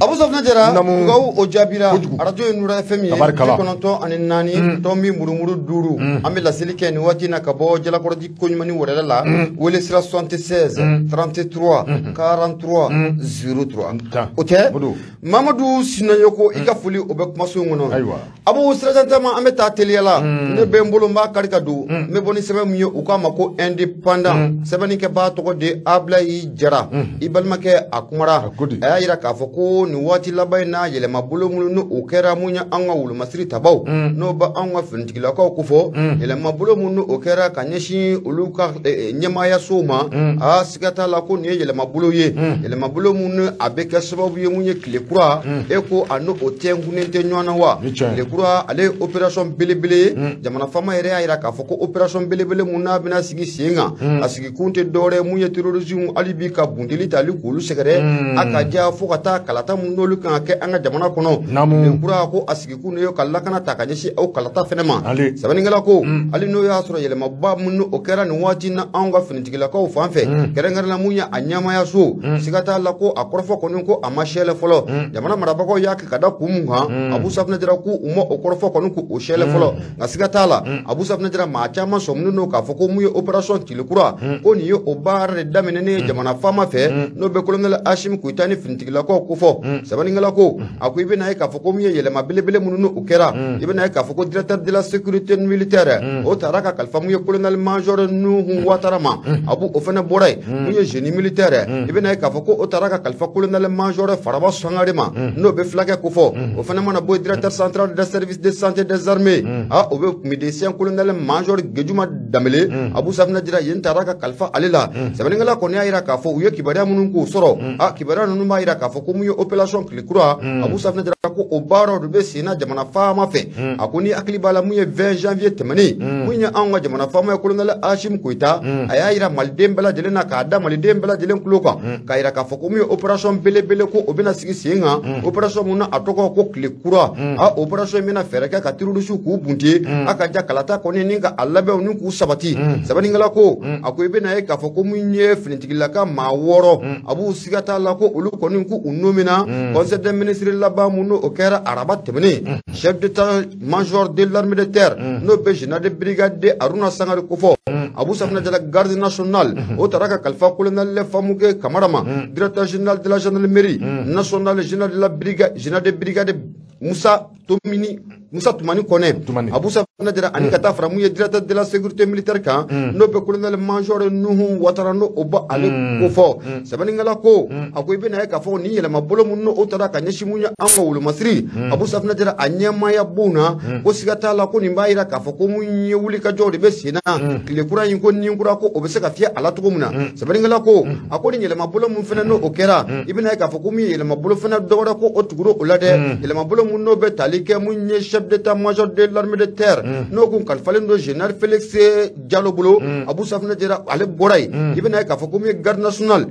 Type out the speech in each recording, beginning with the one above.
Abu Safna Jara Gaw o Jabira Radio Nura FM kononto ani nani Tommy Murumuru Duru amela silike ni wati na kabo jala kordi kunyumani wala wele sira 76 33 43 03 ote Mamadou Sinayoko ikafuli obek masungono Abu Sirajantama ameta teliala ne bembolo mba karikadu me boni sebe miyo ukama ko independent sebani ke ba to de abla yi jara ibalmake akumara ayira kafoko ni wati labai na yele mabulo mulu no okera munya anga wulu masiri tabaw no ba anga fintikila ko kufo yele mabulo mulu okera kanyeshi uluka nyama ya soma a sikata la ko ni yele mabulo ye yele mabulo mulu abeka sababu ye munye klekura eko ano otengunente nywana wa klekura ale operation belebele jamana fama yere ayira kafoko operation belebele muna bina sigi singa asigi kunte dore munye terrorism alibi ka bundili tali kulu sekere akaja fokata kalata nolu kan ke anga jamana kono le kura ko asigi kunu yo kala kana takanyeshi au kalata fenema sabani ngala ko ali no ya sura yele mabba munno okera ni wati na anga finitigila ko fanfe kerengara la munya anyama ya so sigata la ko akorfo kono ko amashele folo jamana maraba ko yak kada kumunga Abu Safna Jara ku umo okorfo kono ko oshele folo ngasigata la Abu Safna Jara ma chama somnu no ka foko muye operation tilekura ko ni yo obare damenene jamana fama fe no be kolonel Hashim kuitani finitigila ko kufo sabani ngala ko aku ibe na ka foko miye yele mabelebele mununu ukera ibe na ka foko directeur de la sécurité militaire o taraka kalfa muye colonel major Nuhu Watarama abu ofena boray muye génie militaire ibe na ka foko o taraka kalfa colonel major Faraba Sangarema no be flaga kufo ofena mana boy directeur central de service de santé des armées a obe médecin colonel major Gejuma Damele Abu Safna Jara yen taraka kalfa alila sabani ngala ko ne ayira ka fo uye kibara munun ko soro a kibara nunu ma ayira ka foko muye opération Klikura Abu Safna Jara ko obaro rube sina jamana fama fe akuni akli bala muye 20 janvier temani munya anga jamana fama colonel Hashim Kuita ayira maldembela jelena ka ada maldembela jelen kuloka kaira ka foko muye opération belebele ko obina sigi singa opération muna atoko ko Klikura a opération mina fereka ka tirudusu ku bunti akaja kalata koni ninga allabe onu ku sabati sabani ngala ko akoybe na ka foko munye finitigila ka maworo Abu sigata la ko ulu koni ku unomina conseil des ministres là-bas muno okera arabat temene chef d'état-major de l'armée de terre no be général de brigade de Aruna Sangare Kofo Abu Safna Jara garde nationale o taraka kalfa colonel le famuge kamarama directeur général de la gendarmerie nationale général de la brigade général de brigade Moussa Toumani Kone Abu Safna Jara ani kata framuye directeur de la sécurité militaire kan no be colonel major Nuhu Watarano oba ale Kofo sabani ngala ko akoybe na ka fo ni yele mabolo munno o taraka nyeshimunya anga wulu masri Abu Safna Jara anyama ya buna ko sigata la ko nimbaira ka fo ko munye wuli ka jode be sina kile kura yin ko ni kura ko obese ka fia ala to muna sabani ngala ko akoni yele mabolo mun fena no okera ibina ka fo ko mi yele mabolo fena dogora ko otuguro olade yele mabolo munno be talike munye chef d'état-major de l'armée de terre no kun kalfalendo général Félix Diallo Bolo Abu Safna Jara ale boray ibina ka fo ko mi garde national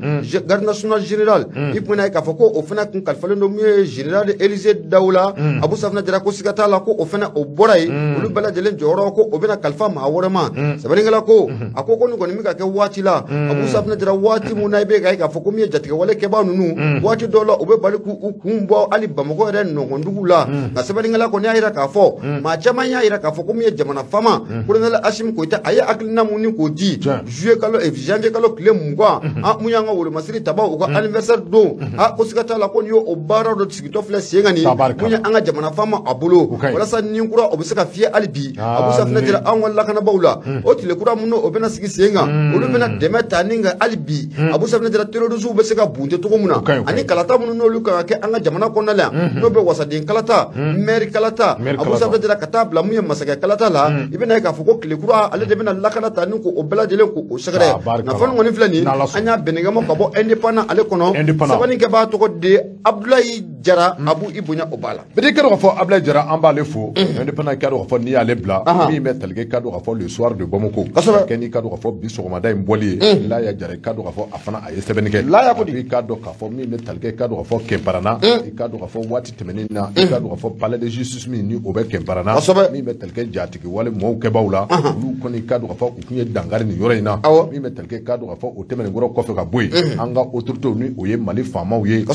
général ibina ka fo ko ofena kun kalfalendo mi général Élysée Daoula Abu Safna Jara ko sigata la ko ofena o boray ulu bala jelen joro ko obena kalfa ma worema sabani ngala ko akoko nu goni mi ka ke wati la Abu Safna Jara wati munaibe ga ka fo ko mi jatiga wale ke ba nunu wati dolo obe baliku ukumbo ali bamako ren no ngondugula na sabani ngala ko ni ayira ka fo ma chama nya ayira ka fo ko mi jamana fama colonel Hashim Kuita aya aklina muni ko di juillet kalo e janvier kalo kile mungwa a munyanga wolo masiri tabaw ko anniversaire do a ko sigata la ko yo obara do sigito fle sengani munya anga jamana fama abulo wala sa ninkura obisaka fie alibi Abu Safna Jara an walla kana bawla o tile kura munno obena sigi senga olu bena demeta ninga alibi Abu Safna Jara terrorisme besaka bunte to muna ani kalata munno luka ke anga jamana ko nala no be wasa din kalata maire kalata Abu Safna Jara kata bla munya masaka kalata la ibena ka fuko kile kura ale de bena lakana tanu ko obela jele ko o sagare na fon ngoni flani anya benega mo ko bo indépendant ale kono sabani ke ba to ko de Abdoulaye Jara Abu Ibunya Obala. Bidi kado fo Ablaye Jara amba le fo. Indépendant kado fo ni ale bla. Mi metalge kado fo le soir de Bamako. Keni kado fo biso komanda imboli. La ya Jara kado fo afana aye sebenike. La ya kodi kado fo mi metalge kado fo Kemparana. Kado fo wati temenina. Kado fo palais de justice mi ni obe Kemparana. Mi metalge jatiki wale mo kebawla. Lu koni kado fo ukunye dangari ni yorena. Mi metalge kado fo otemene ngoro kofe ka boy. Anga autorité ni oye mali fama oye.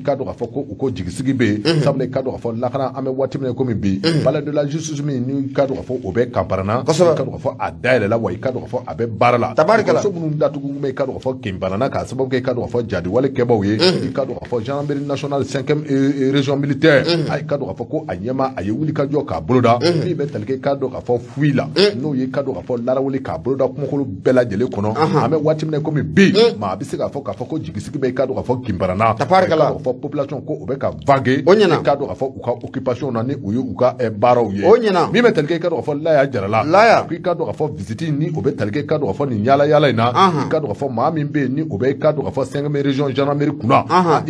Kado fo ko uko jigisigi be. Sable kado fo lakana ame wati mene komi bi. Palais de la justice mi ni kado fo obe Kemparana. Kado fo adaile la wa kado fo abe barala. Tabarikala. So bunu datugu me kado fo Kemparana ka sababu ke kado fo jadi wale keba oye. Kado fo gendarmerie nationale 5e région militaire. Ay kado fo ko anyema aye wuli kajo ka boloda. Mi be telke kado fo fuila. No ye kado fo lara wuli ka boloda kuma ko bela jele kono. Ame wati mene komi bi. Ma bisi ka fo ko jigisigi be kado fo Kemparana. Tabarikala. Fo population ko obe ka vague. Kado fo uka occupation na ni uyu uka e baro ye. Mi be telke kado fo la ya jarala. La ya. Ki kado fo visiter ni obe telke kado fo ni yala yala ina. Kado fo ma mi be ni obe kado fo 5e région gendarmerie kuna.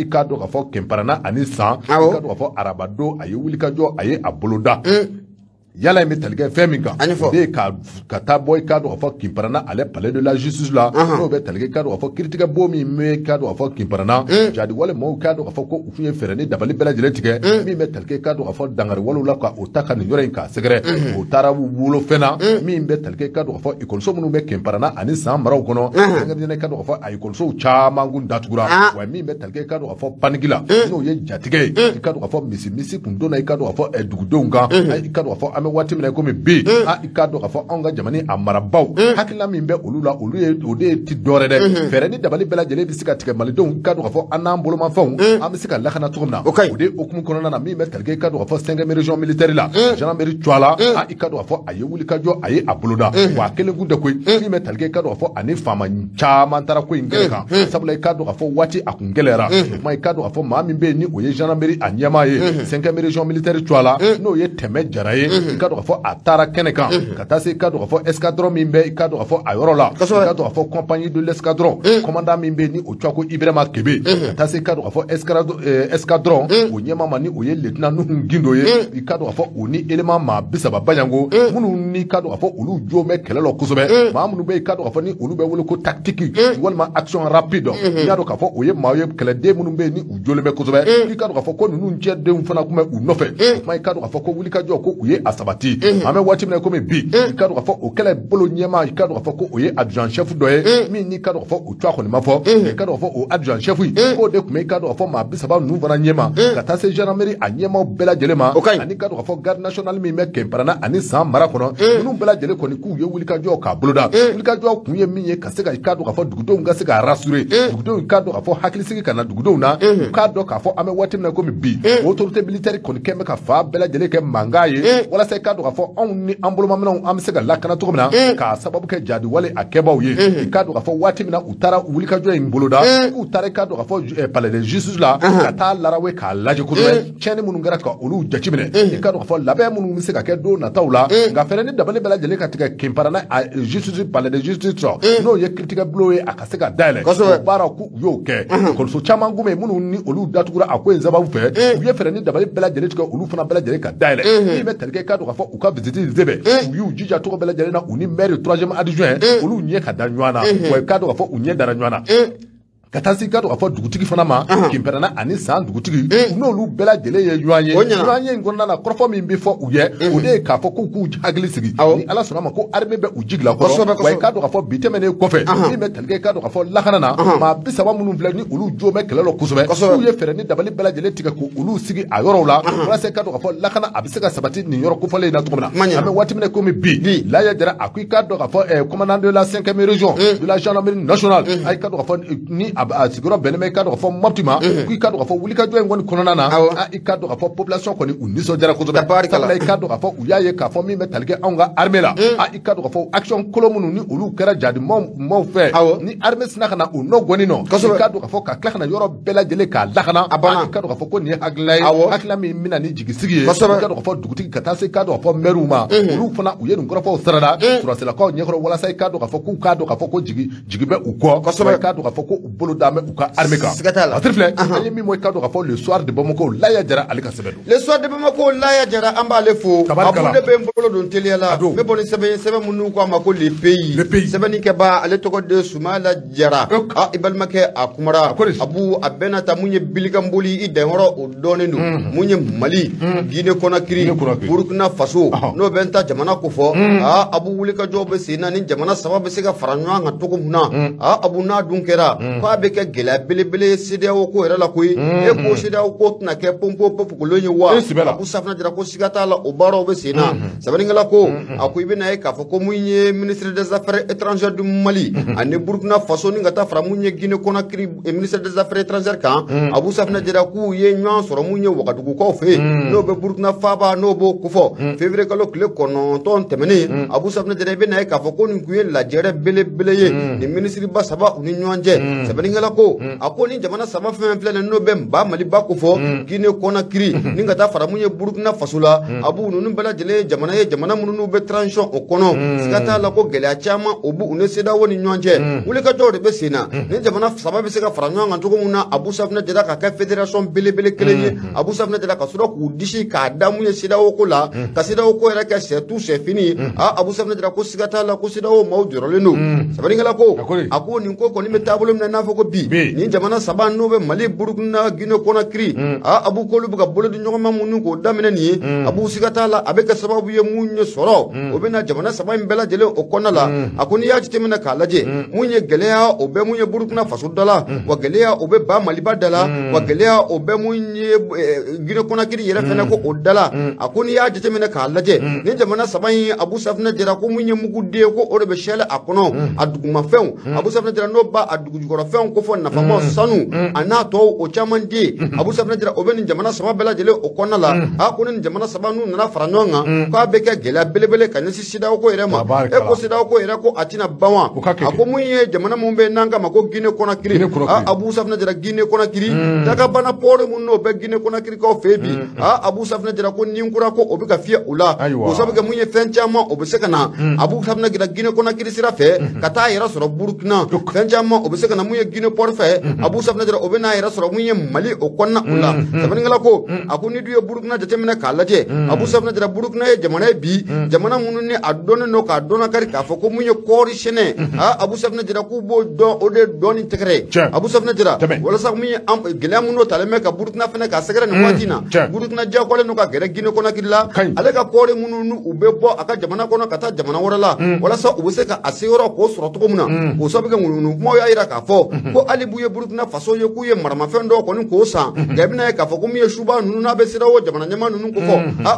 Kado fo Kemparana ani san. Kado fo arabado aye wuli kajo aye aboloda. Yala me telge feminga de ka ta boy kado fo Kemparana ale palais de la justice la no be telge kado fo critique bomi me kado fo Kemparana jadi wala mo kado fo ko ufunye ferani dabali bela jeletike mi me telge kado fo dangari wala la ka otaka ni yore ka segre o tarabu wulo fena mi be telge kado fo ikol so munu be Kemparana ani sam maraw kono ngani ne kado fo ay ikol so chama ngun datugura wa mi be telge kado fo panigila no ye jatige kado fo misi kundona kado fo edugudonga ay kado fo wati mena komi bi ikado ka fo onga jamani amarabaw hakila min be olula olu ye ode ti dore de fere ni dabali bela jele bisika tike malidon ikado ka fo anambolo ma fon amisika lakana tugumna ode okumu kono na mi be telge ikado ka fo 5e région militaire la gendarmerie twala ikado ka fo aye wuli kajo aye abuluda wa kele gude ko mi be telge ikado ka fo ani fama chama ntara ko ingeleka sabula ikado ka fo wati akungelera ma ikado ka fo ma mi be ni oye gendarmerie anyama ye 5e région militaire twala no ye teme jaraye kado fo atara keneka katase kado fo escadron mimbe kado fo ayorola kado fo compagnie de l'escadron commandant mimbe ni ochako Ibrahima Kebe katase kado fo escadron onyema mani oye lieutenant Nuhu Gindo ye kado fo oni element ma bisaba banyango munu ni kado fo ulu jome kelelo kusobe ma munu be kado fo ni ulu be wolo ko tactique walma action rapide yado ka fo oye maye kele de munu be ni ujole me kusobe kado fo ko nunu nche de mfana kuma unofe ma kado fo ko wuli kajo ko uye asabati ame wati mena komi bi kado fo o kele bolo nyema kado fo ko oye adjoint chef doye mi ni kado fo o twa ko ni mafo kado fo o adjoint chef ko de kuma kado fo ma bisaba nu vana nyema kata se gendarmerie anyema bela jelema ani kado fo garde national mi me Kemparana ani san mara kono nu bela jele ko ni ku ye wuli kajo ka boloda wuli kajo ku ye mi ye kasega kado fo dugudo nga sega rassurer dugudo kado fo hakilisigi kana dugudo na kado ka fo ame wati mena komi bi autorité militaire ko ni keme ka fa bela jele ke mangaye wala se kado fo on ni ambuloma mena am sega lakana to mina ka sababu ke jadi wale akeba uye kado fo wati mina utara wuli kajo en boloda utare kado fo palais de justice la kata larawe ka laje ko chene munu ngara ka olu jachimine kado fo labe munu misega ke do na tawla nga fere ni dabale bela jele ka tika Kemparana justice palais de justice no ye critique blowe akasega dale bara ku yo ke ko so chama ngume munu ni olu datugura akwenza ba ufe ye fere ni dabale bela jele tika olu fana bela jele ka dale ni metelke kado fo uka visiter zebe yu jija to bela jele na uni maire 3e adjoint olu nye ka danwana wa kado fo unye daranwana katasi kado afọ dugutigi fana ma Kemparana ani san dugutigi n'olu bela jele ye yuanye ngonna na korofo min bi fo uye ode ka fo ku hagli sigi ni ala sona ma ko arme be ujigla ko wa kado afọ bitemene kofe ni me telge kado afọ lakana na ma bisaba munu bla ni olu jome kelelo kusobe uye fere ni dabali bela jele tiga ko olu sigi ayoro la wala se kado afọ lakana abisega sabati ni yoro ko fole na tumna ame wati mene ko mi bi la ya dara akui kado afọ commandant de la 5e région de la gendarmerie nationale ay kado afọ ni asiguro beneme kado fo moptima ku kado fo wuli kado ngoni konona na kado fo population ko ni uniso jara ko sabala kado fo uyaye ka fo mi metalge anga armée la kado fo action kolomunu ni ulu kera jadi mo fe ni armée snaka na uno goni no kado fo ka klaka na yoro bela jele ka lakana kado fo ko ni aglay akla mi mina ni jigisigi kado fo duguti katase kado fo meruma ulu fona uyenu ngoro fo sarada surasela ko nyekoro wala sai kado fo ku kado fo ko jigibe uko kado fo ko bolo dame ou ka armée ka atrifle ani mi moy kado ka fo le soir de Bamako la ya jara ali ka sebedo le soir de Bamako la ya jara amba le fo abu de be mbolo don teliala me boni sebe munu ko amako le pays sebe ni ke ba ale to ko de sumala jara ibal make akumara abu abena ta munye bilikamboli i denhoro o donenu munye Mali Guinée Conakry Burkina Faso no benta jamana ko fo abu wulika jobe sina ni jamana sababu se ka faranwa nga to ko muna abu na dunkera ko abeke gela belebele sede o ko era la koy e ko sede o ko na ke pompo popo ko lonye wa abu safna jara ko sigata la o baro be sina sabani ngala ko akuy be na e ka fo ko munye ministre des affaires étrangères du Mali ane Burkina Faso ni ngata fra munye Guinée Conakry ministre des affaires étrangères kan abu safna jara ku ye nyan soro munye wakadugu ko fe no be Burkina Faba no bo ko fo février kalo kle kono ton temeni abu safna jara be na e ka fo ko ni kuye la jere belebele ye ni ministre ba saba uni nyanje sabani ngala ko akoni jamana sama fen flen no be ba Mali ba ko fo Guinée Conakry ni ngata fra munye Burkina Faso la abu nunu bela jele jamana ye jamana mununu be transition o kono sigata la ko gele achama obu une seda woni nyanje wule ka jode be sina ni jamana sama be se ka fra nyanga to ko muna abu safna jara ka fédération belebele kelenye abu safna jara ka sura ku dishi ka damu ye seda o ko la ka seda o ko era ka c'est tout c'est fini abu safna jara ko sigata la ko seda o mawdiro leno sabani ngala ko ako ni ko ni metabolo na fo ko bi ni jamana saba no be Mali Burkina Guinée Conakry abu ko lu buga bolo di nyoma munu ko damene ni abu sigata la abeka sababu ye munye soro obena jamana saba mbela jele o kona la akoni ya jitemena kalaje munye gelea obe munye Burkina Faso dala wa gelea obe ba Mali ba dala wa gelea obe munye Guinée Conakry yere fena ko odala akoni ya jitemena kalaje ni jamana saba abu safna jera ko munye mugude ko orebe shele akono aduguma fen abu safna jera no ba adugu jukora fen ko fon na famo sanu anato o chamande abu safna jera obe ni jamana saba bela jele o kona la akoni ni jamana saba nu na faranonga ko abeke gela belebele kanisi sida ko yere ma e ko sida ko yere ko atina bawa ako munye jamana mumbe nanga mako Guinée Conakry abu safna jera Guinée Conakry daga bana pore mun no be Guinée Conakry ko febi abu safna jera ko ninkura ko obi ka fia ula ko sabe munye fenchama obi sekana abu safna jera Guinée Conakry sira fe kata yera soro Burkina fenchama obi sekana munye Guinée port fe abu safna jera obi na yera soro munye Mali o konna ula sabani ngala ko akuni duye Burkina jatemena kalaje abu safna jera Burkina e jamana bi jamana mununi adona no ka adona kari ka fo ko munye kori shene abu safna jera ku bo do ode doni tekre abu safna jera wala sa munye gela muno taleme ka Burkina fene ka segere no watina Burkina ja ko le no ka gere Guinée Conakry la ale ka kori mununu ube bo aka jamana kono kata jamana wala wala sa ubuse ka asiro ko soro to muna ko sabe ga mununu mo ya ira ka fo ko ali buye Burkina Faso ye ku ye marama fendo ko ni ko sa gabina ka fo ko mi shuba nunu na be sira wo jamana nyama nunu ko fo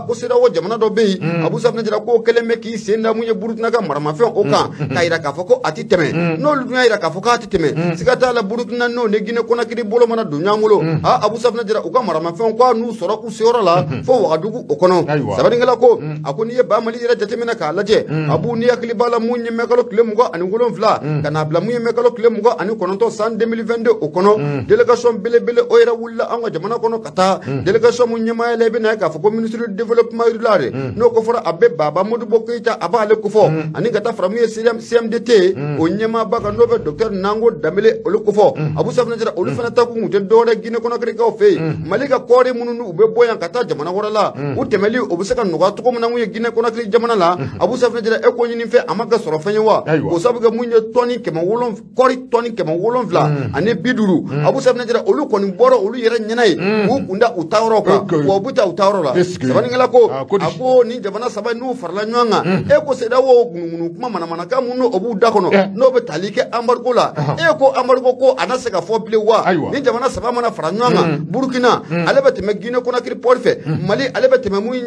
ko sira wo jamana do be abu safna jira ko keleme ki senda munye Burkina ka marama fe o ka ira ka fo ko atiteme no lu ira ka fo ka atiteme sigata la Burkina no ne Guinée Conakry bolo mana dunya mulo abu safna jira o ka marama fe ko nu soro ku sira la fo wa dugu o kono sabani ngala ko akoni ye ba Mali ira jatemena ka laje abu ni akli bala munye mekalo klem go ani ngolon fla kana bla munye mekalo klem go ani kononto san 2022 o kono délégation bele o ira wulla anga jamana kono kata délégation munye ma lebe na ka fo ko ministre du développement rural no ko fora abbe baba Modou Bokita aba le ko fo ani kata framuye CMDT o nyema baka no be docteur Nango Damele o ko fo abu safna jara o fana ta ku mute do Guinée Conakry ka fe malika kore mununu ube boyan kata jamana wala o temeli o busaka no ga to ko munangu ye Guinée Conakry jamana la abu safna jara e ko nyini fe amaga soro fanyewa o sabuga munye toni kema wolon kori toni kema wolon vla ani biduru abu safna jara o lu ko ni boro o lu yere nyenai o kunda utawro ka o buta utawro la sabani ngala ko abo ni jamana saba nu farla nyanga e ko seda wo gunu kuma mana ka munno obu dakono no be talike ambargo la e ko ambargo ko anase ka fo bile wa ni jamana saba mana farla nyanga Burkina alebete me Guinée Conakry port fe Mali alebete me muyi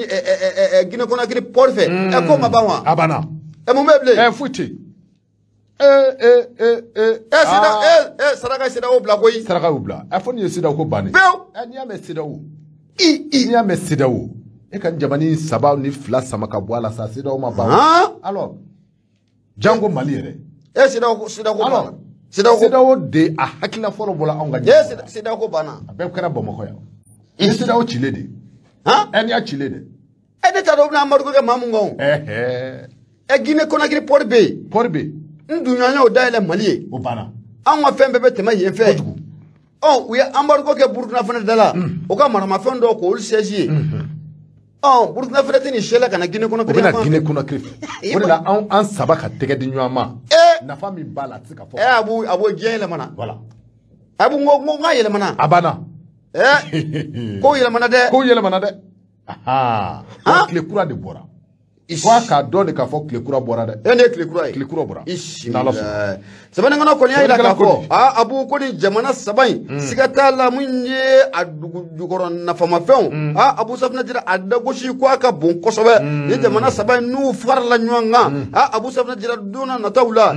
Guinée Conakry port fe e ko mabawa abana e mo meble futi saraka seda o bla koy saraka o bla afoni seda ko bani ni ame seda o ni ame seda o e kan jamani saba ni fla samaka bwala sa seda o mabawa alors jango Mali yere seda ko alors seda o de a hakila foro bola onga seda ko bana be kara bomako ya seda o chile de eni a chile de ede ta do na amadu ko mamungo e Guinée Conakry port be ndunyanya o daile Mali o bana an ka fɛn bɛɛ bɛ tɛmɛ yen fɛ u ye embargo kɛ Burkina fana da la o ka maramafɛn dɔw k'olu siège ye Burkina fana tɛ nin sɛla ka na Guinée Conakry o bɛ na Guinée Conakry o de la an saba ka tɛgɛ di ɲɔgɔn ma nafa min b'a la a tɛ se ka fɔ Abu diɲɛ yɛlɛmana voilà Abu n ko n ka yɛlɛmana a banna ko yɛlɛmana dɛ tile kura de bɔra fo a k'a dɔn de k'a fɔ tile kura bɔra dɛ ne ye tile kura ye tile kura bɔra n'Ala sɔnna sɛbɛnnikɔnɔ kɔni y'a jira k'a fɔ Abu ko ni jamana saba in siga t'a la mun ye a dugu jukɔrɔ nafamafɛnw Abu Safinɛ Jara a dagosi ko a ka bon kosɛbɛ ni jamana saba in n'u farala ɲɔgɔn kan Abu Safinɛ Jara don n'a nataw la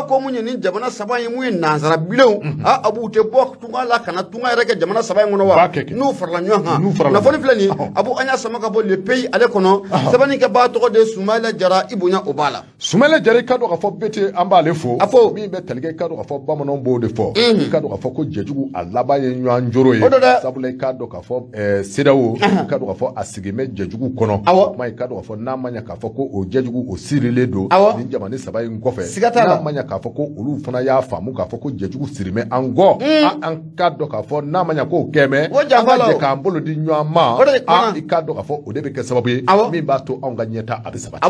ko mun ye ni jamana saba in mun ye nansara bilenw Abu tɛ bɔ tunga la ka na tunga yɛrɛ kɛ jamana saba in kɔnɔ wa n'u farala ɲɔgɔn kan nafolo filɛ nin Abu an y'a sama ka bɔ le pays ale kɔnɔ sɛbɛnnikɛbaa tɔgɔ de Soumaïla Jara i bonya o b'a la Soumaïla Jara i ka dɔn k'a fɔ bɛɛ tɛ an b'ale fo a fɔ min bɛ talikɛ i ka dɔn k'a fɔ bamananw b'o de fɔ i ka dɔn k'a fɔ ko jɛjugu a laban ye ɲɔgɔn joro ye sabula i ka dɔn k'a fɔ CEDEAO i ka dɔn k'a fɔ a sigin bɛ jɛjugu kɔnɔ kuma i ka dɔn k'a fɔ n'a ma ɲɛ k'a fɔ ko o jɛjugu o sirilen don ni jamana saba in kɔfɛ n'a ma ɲɛ k'a fɔ ko olu fana y'a faamu k'a fɔ ko jɛjugu sirimɛ an kɔ an ka dɔn k'a fɔ n'a ma ɲɛ k'o kɛmɛ an ka jɛ k'an bolo di ɲɔgɔn ma i ka dɔn k'a fɔ o de bɛ kɛ sababu ye min b'a to anw ka ɲɛta a bɛ sabati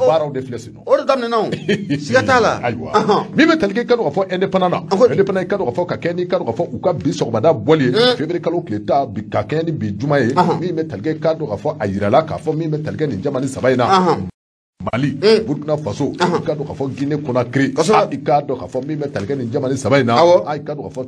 baaraw de filɛ sen o de daminɛna siga t'a la ayiwa min bɛ talikɛ i ka dɔn k'a fɔ indépendant indépendant i ka dɔn k'a fɔ ka kɛ ni ka dɔn k'a fɔ u ka bi sɔgɔmada bɔli ye février kalo tile ta bi ka kɛ ni bi juma ye min bɛ talikɛ i ka dɔn k'a fɔ a yirala k'a fɔ min bɛ talikɛ nin jamana saba in na Mali, Burkina Faso, i ka dɔn k'a fɔ Guinée Conakry, i ka dɔn k'a fɔ min bɛ talikɛ nin jamana saba in na, i ka dɔn k'a fɔ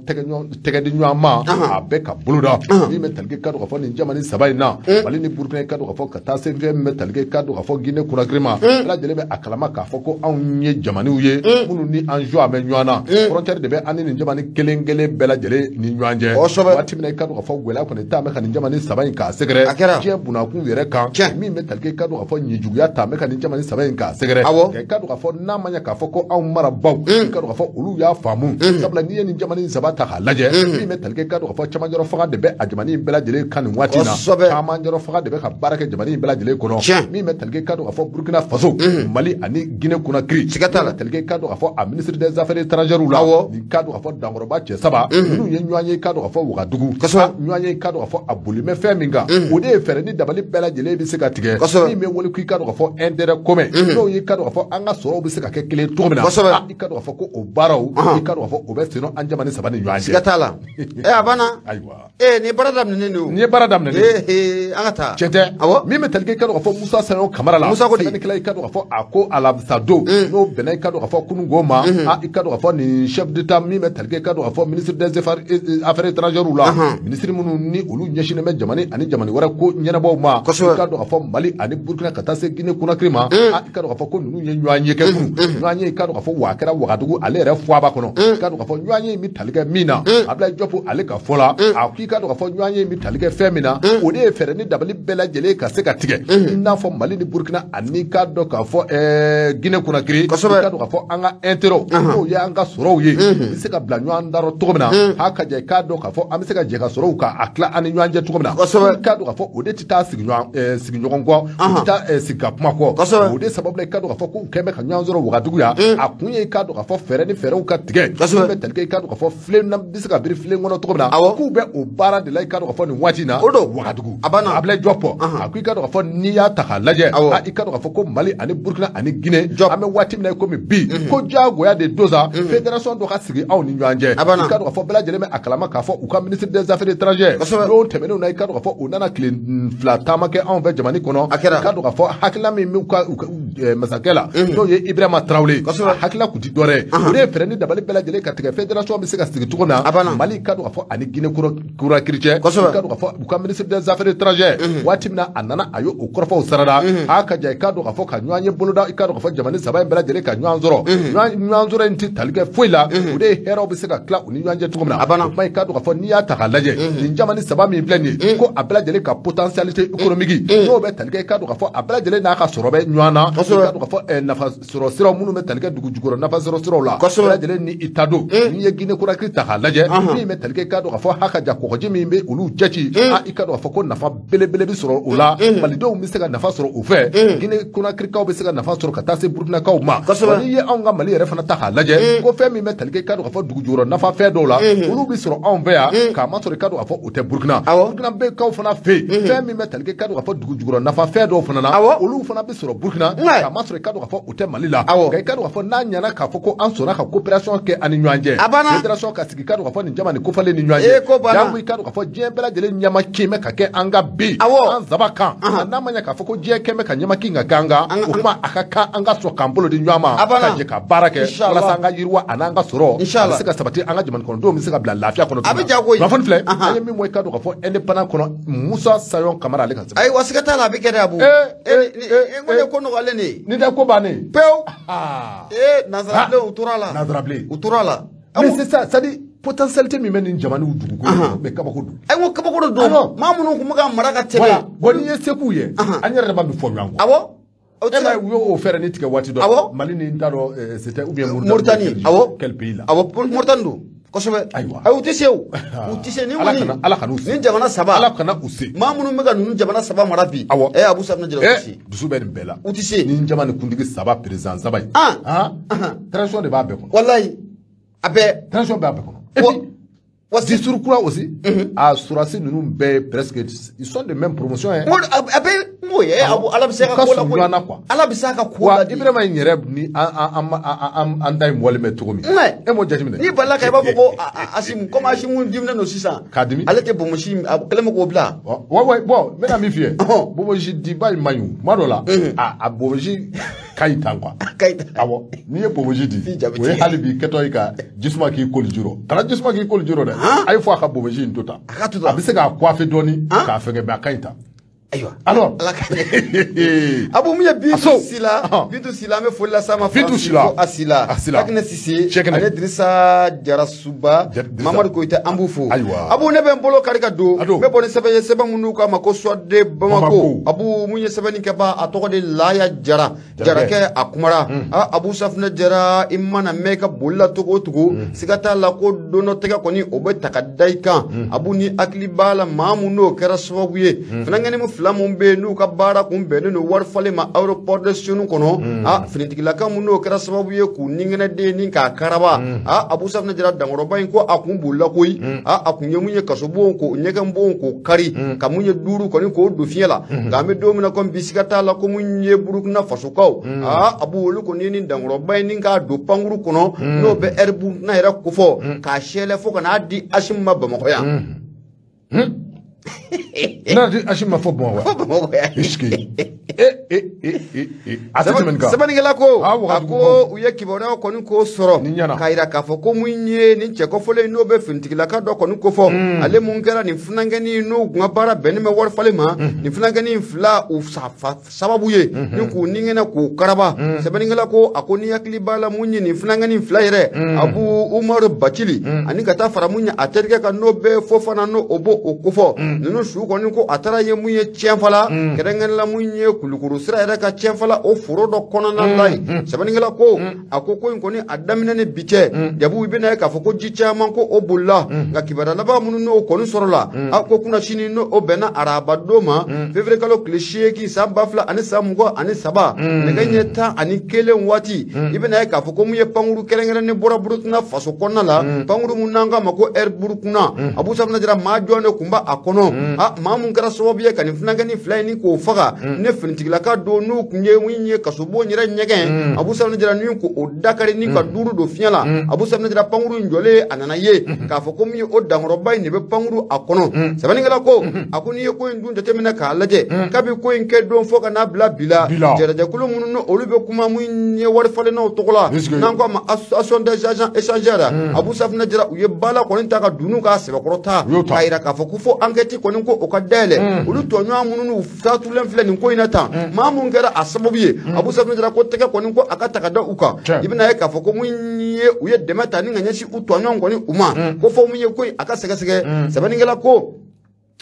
tɛgɛ di ɲɔgɔn ma, a bɛɛ ka boloda, min bɛ talikɛ i ka dɔn k'a fɔ nin jamana saba in na, Mali ni Burkina i ka dɔn k'a fɔ ka taa se fɛn min bɛ talikɛ i ka dɔn k'a fɔ Guinée Conakry ma, bɛɛ lajɛlen bɛ a kalama k'a fɔ ko anw ye jamanaw ye minnu ni an jo a bɛ ɲɔgɔn na, frontière de bɛ an ni nin jamana kelen kelen bɛɛ lajɛlen ni ɲɔgɔn cɛ, waati min na i ka dɔn k'a fɔ gɛlɛya kɔni t'a mɛn ka nin jamana saba in k'a sɛgɛrɛ, diɲɛ bunakun yɛrɛ kan, min bɛ talikɛ i ka dɔn k'a fɔ ɲɛjuguya t'a mɛn ka nin jamana saba in k'a sɛgɛrɛ. I ka dɔn k'a fɔ n'a ma ɲɛ k'a fɔ ko anw marabaw i ka dɔn k'a fɔ olu y'a faamu sabula n'i ye nin jamana saba ta k'a lajɛ min bɛ talikɛ i ka dɔn k'a fɔ camanjɔrɔ faga de bɛ a jamana in bɛɛ lajɛlen kan nin waati in na camanjɔrɔ faga de bɛ ka baara kɛ jamana in bɛɛ lajɛlen kɔnɔ min bɛ talikɛ i ka dɔn k'a fɔ Burkina Faso Mali ani Guinée Conakry siga t'a la talikɛ i ka dɔn k'a fɔ a ministre des affaires étrangères la ni ka dɔn k'a fɔ dankɔrɔba cɛ saba n'u ye ɲɔgɔn ye i ka dɔn k'a fɔ Ouagadougou ɲɔgɔn ye i ka dɔn k'a fɔ a bolimɛ fɛn min kan o de ye fɛɛrɛ ni dabali bɛɛ lajɛlen bɛ se ka tigɛ min bɛ wele k'i ka dɔn k'a fɔ intérêt commun n'o ye i ka dɔn k'a fɔ an ka sɔrɔw bɛ se ka kɛ kelen cogo min na i ka dɔn k'a fɔ ko o baaraw i ka dɔn k'a fɔ o bɛ sen an jamana saba ni ɲɔgɔn cɛ siga t'a la a banna ayiwa nin baara daminɛnen don nin ye baara daminɛnen an ka taa tiɲɛ tɛ min bɛ talikɛ i ka dɔn k'a fɔ Musa Saɲɔ Kamara la sɛbɛnnikɛla i ka dɔn k'a fɔ a ko alamisa don n'o bɛnna i ka dɔn k'a fɔ kununko ma i ka dɔn k'a fɔ nin chef d'état min bɛ talikɛ i ka dɔn k'a fɔ ministre des affaires étrangères la ministre minnu ni olu ɲɛsinnen bɛ jamana ani jamana wɛrɛ ko ɲɛnabɔw ma i ka dɔn k'a fɔ Mali ani Burkina ka taa se Guinée Conakry ma i ka dɔn k'a fɔ ko ninnu ye ɲɔgɔn ye kɛ ɲɔgɔn ye i ka dɔn k'a fɔ wa a kɛra Ouagadougou ale yɛrɛ fɔaba kɔnɔ i ka dɔn k'a fɔ ɲɔgɔn ye min talikɛ min na Abdoulaye Diop ale ka fɔ la a k'i ka dɔn k'a fɔ ɲɔgɔn ye min talikɛ fɛn min na o de ye fɛɛrɛ ni dabali bɛɛ lajɛlen ka se ka tigɛ i n'a fɔ Mali ni Burkina ani ka dɔn k'a fɔ Guinée Conakry i ka dɔn k'a fɔ an ka intérêt n'o ye an ka sɔrɔw ye u bɛ se ka bila ɲɔgɔn darɔ cogo min na a ka jɛ i k'a dɔn k'a fɔ an bɛ se ka jɛ ka sɔrɔw k'a tila an ni ɲɔgɔn cɛ cogo min na i k'a dɔn k'a fɔ o de tɛ taa sigi ɲɔgɔn kɔ o tɛ taa sigi ka kuma kɔ o de sababu la i ka dɔn k'a fɔ k'u kɛn bɛ ka ɲɔgɔn sɔrɔ Ouagadougou ya a kun ye i ka dɔn k'a fɔ fɛɛrɛ ni fɛɛrɛw ka tigɛ bɛ talikɛ i ka dɔn k'a fɔ filen na bɛ se ka biri filen kɔnɔ cogo min na k'u bɛ o baara de la i ka dɔn k'a fɔ nin waati in na o don Ouagadougou Abdoulaye Diop a ko i ka dɔn k'a fɔ n'i y'a ta k'a lajɛ i ka dɔn k'a fɔ ko Mali ani Burkina ani Guinée an bɛ waati min na komi bi ko diyagoya de don sa fédération dɔ ka sigi aw ni ɲɔgɔn cɛ i ka dɔn k'a fɔ bɛɛ lajɛlen bɛ a kalama k'a fɔ u ka ministre des affaires étrangères n'o tɛmɛnenw na i ka dɔn k'a fɔ u nana tile fila taama kɛ anw fɛ jamana kɔnɔ i ka dɔn k'a fɔ hakilina min b'u ka masakɛ la n'o ye Ibrahima Traoré hakilila tun tɛ dɔwɛrɛ o de ye fɛɛrɛ ni dabali bɛɛ lajɛlen ka tigɛ fédération bɛ se ka sigi cogo min na Mali ka dɔn k'a fɔ ani Guinée Conakry cɛ i ka dɔn k'a fɔ u ka ministre des affaires étrangères waati min na a nana a ye o kɔrɔfɔw sarada a ka ja i ka dɔn k'a fɔ ka ɲɔgɔn ye boloda i ka dɔn k'a fɔ jamana saba in bɛɛ lajɛlen ka ɲɔgɔn sɔrɔ ɲɔgɔn sɔrɔ in tɛ talikɛ foyi la o de ye hɛrɛw bɛ se ka tila u ni ɲɔgɔn cɛ cogo min na o kuma i ka dɔn k'a fɔ n'i y'a ta k'a lajɛ nin jamana saba min filɛ nin ye ko a bɛɛ lajɛlen ka potentialité économique n'o bɛ talikɛ i ka dɔn k'a fɔ a bɛɛ lajɛlen n'a ka sɔrɔ bɛ ɲɔgɔn ɲɔgɔn na i ka dɔn k'a fɔ nafa sɔrɔ siraw minnu bɛ tali kɛ dugu jukɔrɔ nafa sɔrɔ siraw la bɛɛ lajɛlen ni i ta don n'i ye Guinée Conakry ta k'a lajɛ min bɛ tali kɛ i ka dɔn k'a fɔ hakaja kɔgɔji min bɛ olu cɛci i ka dɔn k'a fɔ ko nafa belebele bɛ sɔrɔ o la malidenw bɛ se ka nafa sɔrɔ o fɛ Guinée Conakrykaw bɛ se ka nafa sɔrɔ ka taa se Burkinakaw ma n'i ye anw ka Mali yɛrɛ fana ta k'a lajɛ ko fɛn min bɛ tali kɛ i ka dɔn k'a fɔ dugu jukɔrɔ nafa fɛn dɔw la olu bɛ sɔrɔ anw fɛ yan k'a ma sɔrɔ i ka dɔn k'a fɔ o tɛ Burkina Burkinabekaw fana fɛ yen fɛn min bɛ tali kɛ i ka dɔn k'a fɔ dugu jukɔrɔ nafa fɛn dɔw fana na olu fana bɛ sɔrɔ Burkina k'a ma sɔrɔ i ka dɔn k'a fɔ o tɛ Mali la nka i ka dɔn k'a fɔ n'a ɲɛna k'a fɔ ko an sɔnna ka coopération kɛ ani ɲɔgɔn cɛ fédération ka sigi i ka dɔn k'a fɔ nin jama nin kofalen ni ɲɔgɔn cɛ jango i ka dɔn k'a fɔ diɲɛ bɛɛ lajɛlen ɲɛmakin bɛ ka kɛ an ka bi an zaba kan n'a ma ɲɛ k'a fɔ ko diɲɛ kɛn bɛ ka ɲɛmakin ka kɛ an kan o kuma a ka kan an ka sɔn k'an bolo di ɲɔgɔn ma ka jɛ ka baara kɛ walasa an ka yiriwa a n'an ka sɔrɔ a bɛ se ka sabati an ka jamana kɔnɔdenw bɛ se ka bila lafiya kɔnɔ kunnafoni filɛ an ye min fɔ i ka dɔn k'a fɔ indépendant kɔnɔ Musa Sayon Kamara ale kan ayiwa siga t'a la a bɛ kɛ de Abu ni ko nɔgɔlen de nin tɛ ko bannen pewu nazarabilen u tora la u tora la mais c'est ça c'est-à-dire potentialité min bɛ nin jamanaw dugukolo mais kabako don ayiwa kabako don maa minnu tun bɛ ka mara ka tɛmɛ bon n'i ye seko ye an yɛrɛ dama bɛ fɔ ɲɔgɔn kɔ awɔ e ma u y'o fɛɛrɛ ni tigɛ waati dɔ Mali ni n t'a dɔn c'était ou bien Mauritanie awɔ quel pays la awɔ Mauritanie don kosɛbɛ ayiwa u tɛ se o u tɛ se ni wuli Ala kana u se ni jamana saba Ala kana u se maa minnu bɛ ka ninnu jamana saba mara bi awɔ Abu Safinɛ Jara u tɛ se dusu bɛ nin bɛɛ la u tɛ se ni jamana kuntigi saba président saba ye transition de b'a bɛɛ kɔnɔ walayi a bɛɛ transition b'a bɛɛ kɔnɔ et puis discours kura aussi a surasi ninnu bɛɛ presque ils sont de même promotion hein a bɛ n'o ye Abu Ala bɛ se ka ko la koyi Ala bɛ se ka ko la Ibrahima in yɛrɛ ni an ta in mɔlen bɛ cogo min e m'o jateminɛ n'i balila ka i b'a fɔ ko Asimu comme Asimu diminen don sisan k'a dimi ale tɛ bomosi a kɛlen bɛ k'o bila ouais bon n bɛna min f'i ye bomosi diba in man ɲi tuma dɔ la a bomosi ka ɲi tan quoi awɔ n'i ye bomosi di o ye hali bi kɛtɔ ye ka jisuma k'i koli juru kana jisuma k'i koli juru dɛ a ye fɔ a ka bomosi in to tan a bɛ se k'a coiffer dɔɔni k'a fɛngɛ mais a ka ɲi tan alors Abu mun ye Bintu Sila an bɛ foli lase a ma Bintu Sila Akine Sise ani Dirisa Jarasuba Mamadu Koyita an b'u fo Abu ne bɛ n bolo kari ka don n bɛ bɔ ni sɛbɛn ye sɛbɛn minnu k'a ma ko soit de Bamako Abu mun ye sɛbɛnni kɛ ba a tɔgɔ de Laya Jara Jarakɛ a kumara Abu Safinɛ Jara i mana mɛn ka boli la cogo o cogo siga t'a la ko don dɔ tɛgɛ kɔni o bɛ ta ka da i kan Abu ni hakili b'a la maa mun n'o kɛra sababu ye fɛnɛngɛni mu fila mun bɛ n'u ka baara kun bɛnnen don wari falen ma aéroport de Senu kɔnɔ finitigilaka mun n'o kɛra sababu ye k'u ninkɛnɛden ni k'a karaba Abu Safinɛ Jara dankɔrɔba in ko a kun bolila koyi a kun ye mun ye kasobon k'o ɲɛgɛnbon k'o kari ka mun ye duuru kɔni k'o don fiɲɛ la nka an bɛ don min na komi bi siga t'a la ko mun ye Burukina fasokaw Abu olu kɔni ye nin dankɔrɔba in ni k'a don pankuru kɔnɔ n'o bɛ ɛri Burukina yɛrɛ kofɔ k'a sɛlɛ fo ka n'a di Asimu ma Bamakɔ yan n'a di Asimu ma fɔ Bamakɔ yan sɛbɛnnikɛla ko a ko u ye kibaruyaw kɔni ko sɔrɔ k'a jira k'a fɔ ko mun ye nin cɛ kɔfɔlen n'o bɛ finitigilaka dɔ kɔni kofɔ ale mun kɛra nin funankɛni n'o kun ka baara bɛnnen bɛ wari falen ma nin funankɛni fila u sababu ye ni k'u ninkɛnɛ k'u karaba sɛbɛnnikɛla ko a ko ni hakili b'a la mun ye nin funankɛni fila yɛrɛ Abu Umaru Bacili ani ka taa fara mun ye a terikɛ kan n'o bɛ Fofana n'o o b'o o kofɔ ninnu su kɔni ko a taara ye mun ye tiɲɛfala kɛrɛnkɛrɛnla mun ye kulukuru sira yɛrɛ ka tiɲɛfala o foro dɔ kɔnɔna la yen sɛbɛnnikɛla ko a ko in kɔni a daminɛ ni bi cɛ jabu i bɛna ye k'a fɔ ko ji caman ko o bolila nka kibaruya laban minnu n'o kɔni sɔrɔ la a ko kunna sini n'o bɛnna araba don ma février kalo tile 8 san 2023 nɛgɛ ɲɛ 11 waati i bɛna ye k'a fɔ ko mun ye pankuru kɛrɛnkɛrɛnnen bɔra Burukina faso kɔnɔna la pankuru mun n'an k'a ma ko air Burukina Abu Safinɛ Jara maa jɔn de tun b'a kɔnɔ maa mun kɛra sababu ye ka nin funankɛni fila in k'o faga ne finitigilaka don n'u kun ye mun ye kasobon yɛrɛ ɲɛgɛn Abu Safinɛ Jara ni k'o dakari ni ka duuru don fiɲɛ la Abu Safinɛ Jara pankuru in jɔlen a nana ye k'a fɔ ko mun ye o dankɔrɔba in de bɛ pankuru a kɔnɔ sɛbɛnnikɛla ko a ko n'i ye ko in dun jateminɛ k'a lajɛ kabi ko in kɛ don fo ka n'a bila bi la jɛrɛjɛkulu minnu n'o olu bɛ kuma mun ye wari falennaw tɔgɔ la n'an k'a ma association des agents échangeurs Abu Safinɛ Jara u ye bala kɔni ta ka dunun k'a sɛbɛkɔrɔta k'a jira k'a fɔ ko fo enquête kɔni ko o ka dayɛlɛ olu tɔɲɔgɔn minnu n'u taatulen filɛ nin ko in na tan maa mun kɛra a sababu ye Abu Safinɛ Jara ko tɛgɛ kɔni ko a ka ta ka da u kan i bɛna ye k'a fɔ ko mun ye u ye dɛmɛ ta ni ka ɲɛsin u tɔɲɔgɔn kɔni u ma ko fɔ mun ye ko in a ka sɛgɛsɛgɛ sɛbɛnnikɛla ko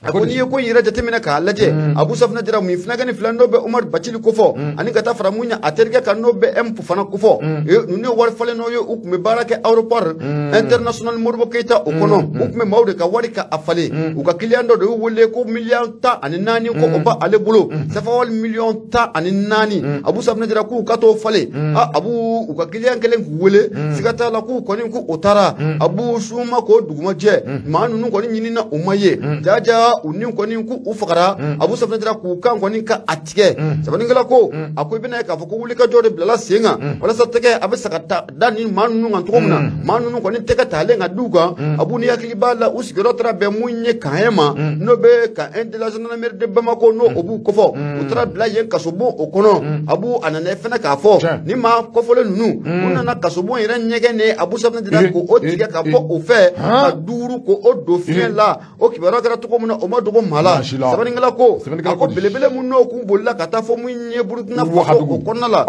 akoni ye ko yira jatemina ka laje abu safna dira mu fina ni flando be umar bacili kofo ani gata faramunya aterge kanno be em fana kofo nune war fale no yo ukme barake aeroport international morbo keita okono ukme mawde ka wari ka afale uka kiliando do wolle ko million ta ani nani ko oba ale bulo safa wal million ta ani nani abu safna dira ku kato fale abu uka kilian kelen wole sigata la ku koni ku otara abu suma ko duguma je manu nu koni nyinina umaye jaja unin koni ku ufakara abu safna dira ku kan koni ka atike sabani ngala ko akoy bina ka fako wuli ka jode blala senga wala satake abe sakata dani manu ngan tokomna manu koni teka tale nga duga abu ni yakli bala usigero tra be munye kaema no be ka indela jana mer de bamako no obu kofo utra bla yen kasobo okono abu anane fena ka fo ni ma kofo le nunu unana kasobo ire nyege ne abu safna dira ko otige ka fo ofe ka duru ko odo fien la o kibara gara to komuna o madobo mala sabani ngala ko ako belebele munno ku bolla kata fo munye burutna fo ko konnala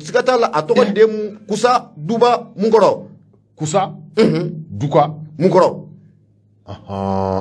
sigata la atoko dem kusa duba mungoro kusa duka mungoro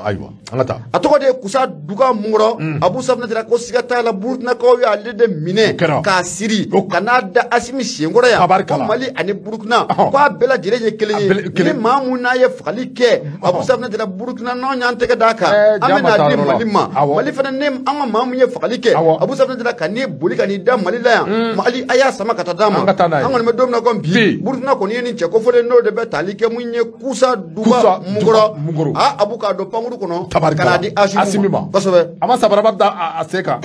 aywa angata atoko de kusa duka mungoro abu safna dira ko sigata la burutna ko ya lede mine ka siri kana da asimi shengoro ya ko mali ani burukna ko bela jereje kelenye ni mamuna ye falike abu safna dira burukna no nyante ka daka amena di malima mali fana nem anga mamu ye falike abu safna dira kani bulika ni da mali la mali aya sama kata dama anga me domna ko bi burukna ko ni cheko fole no de betalike munye kusa duka mungoro abu ka do panguru kono kana di asimima basobe ama sabaraba da aseka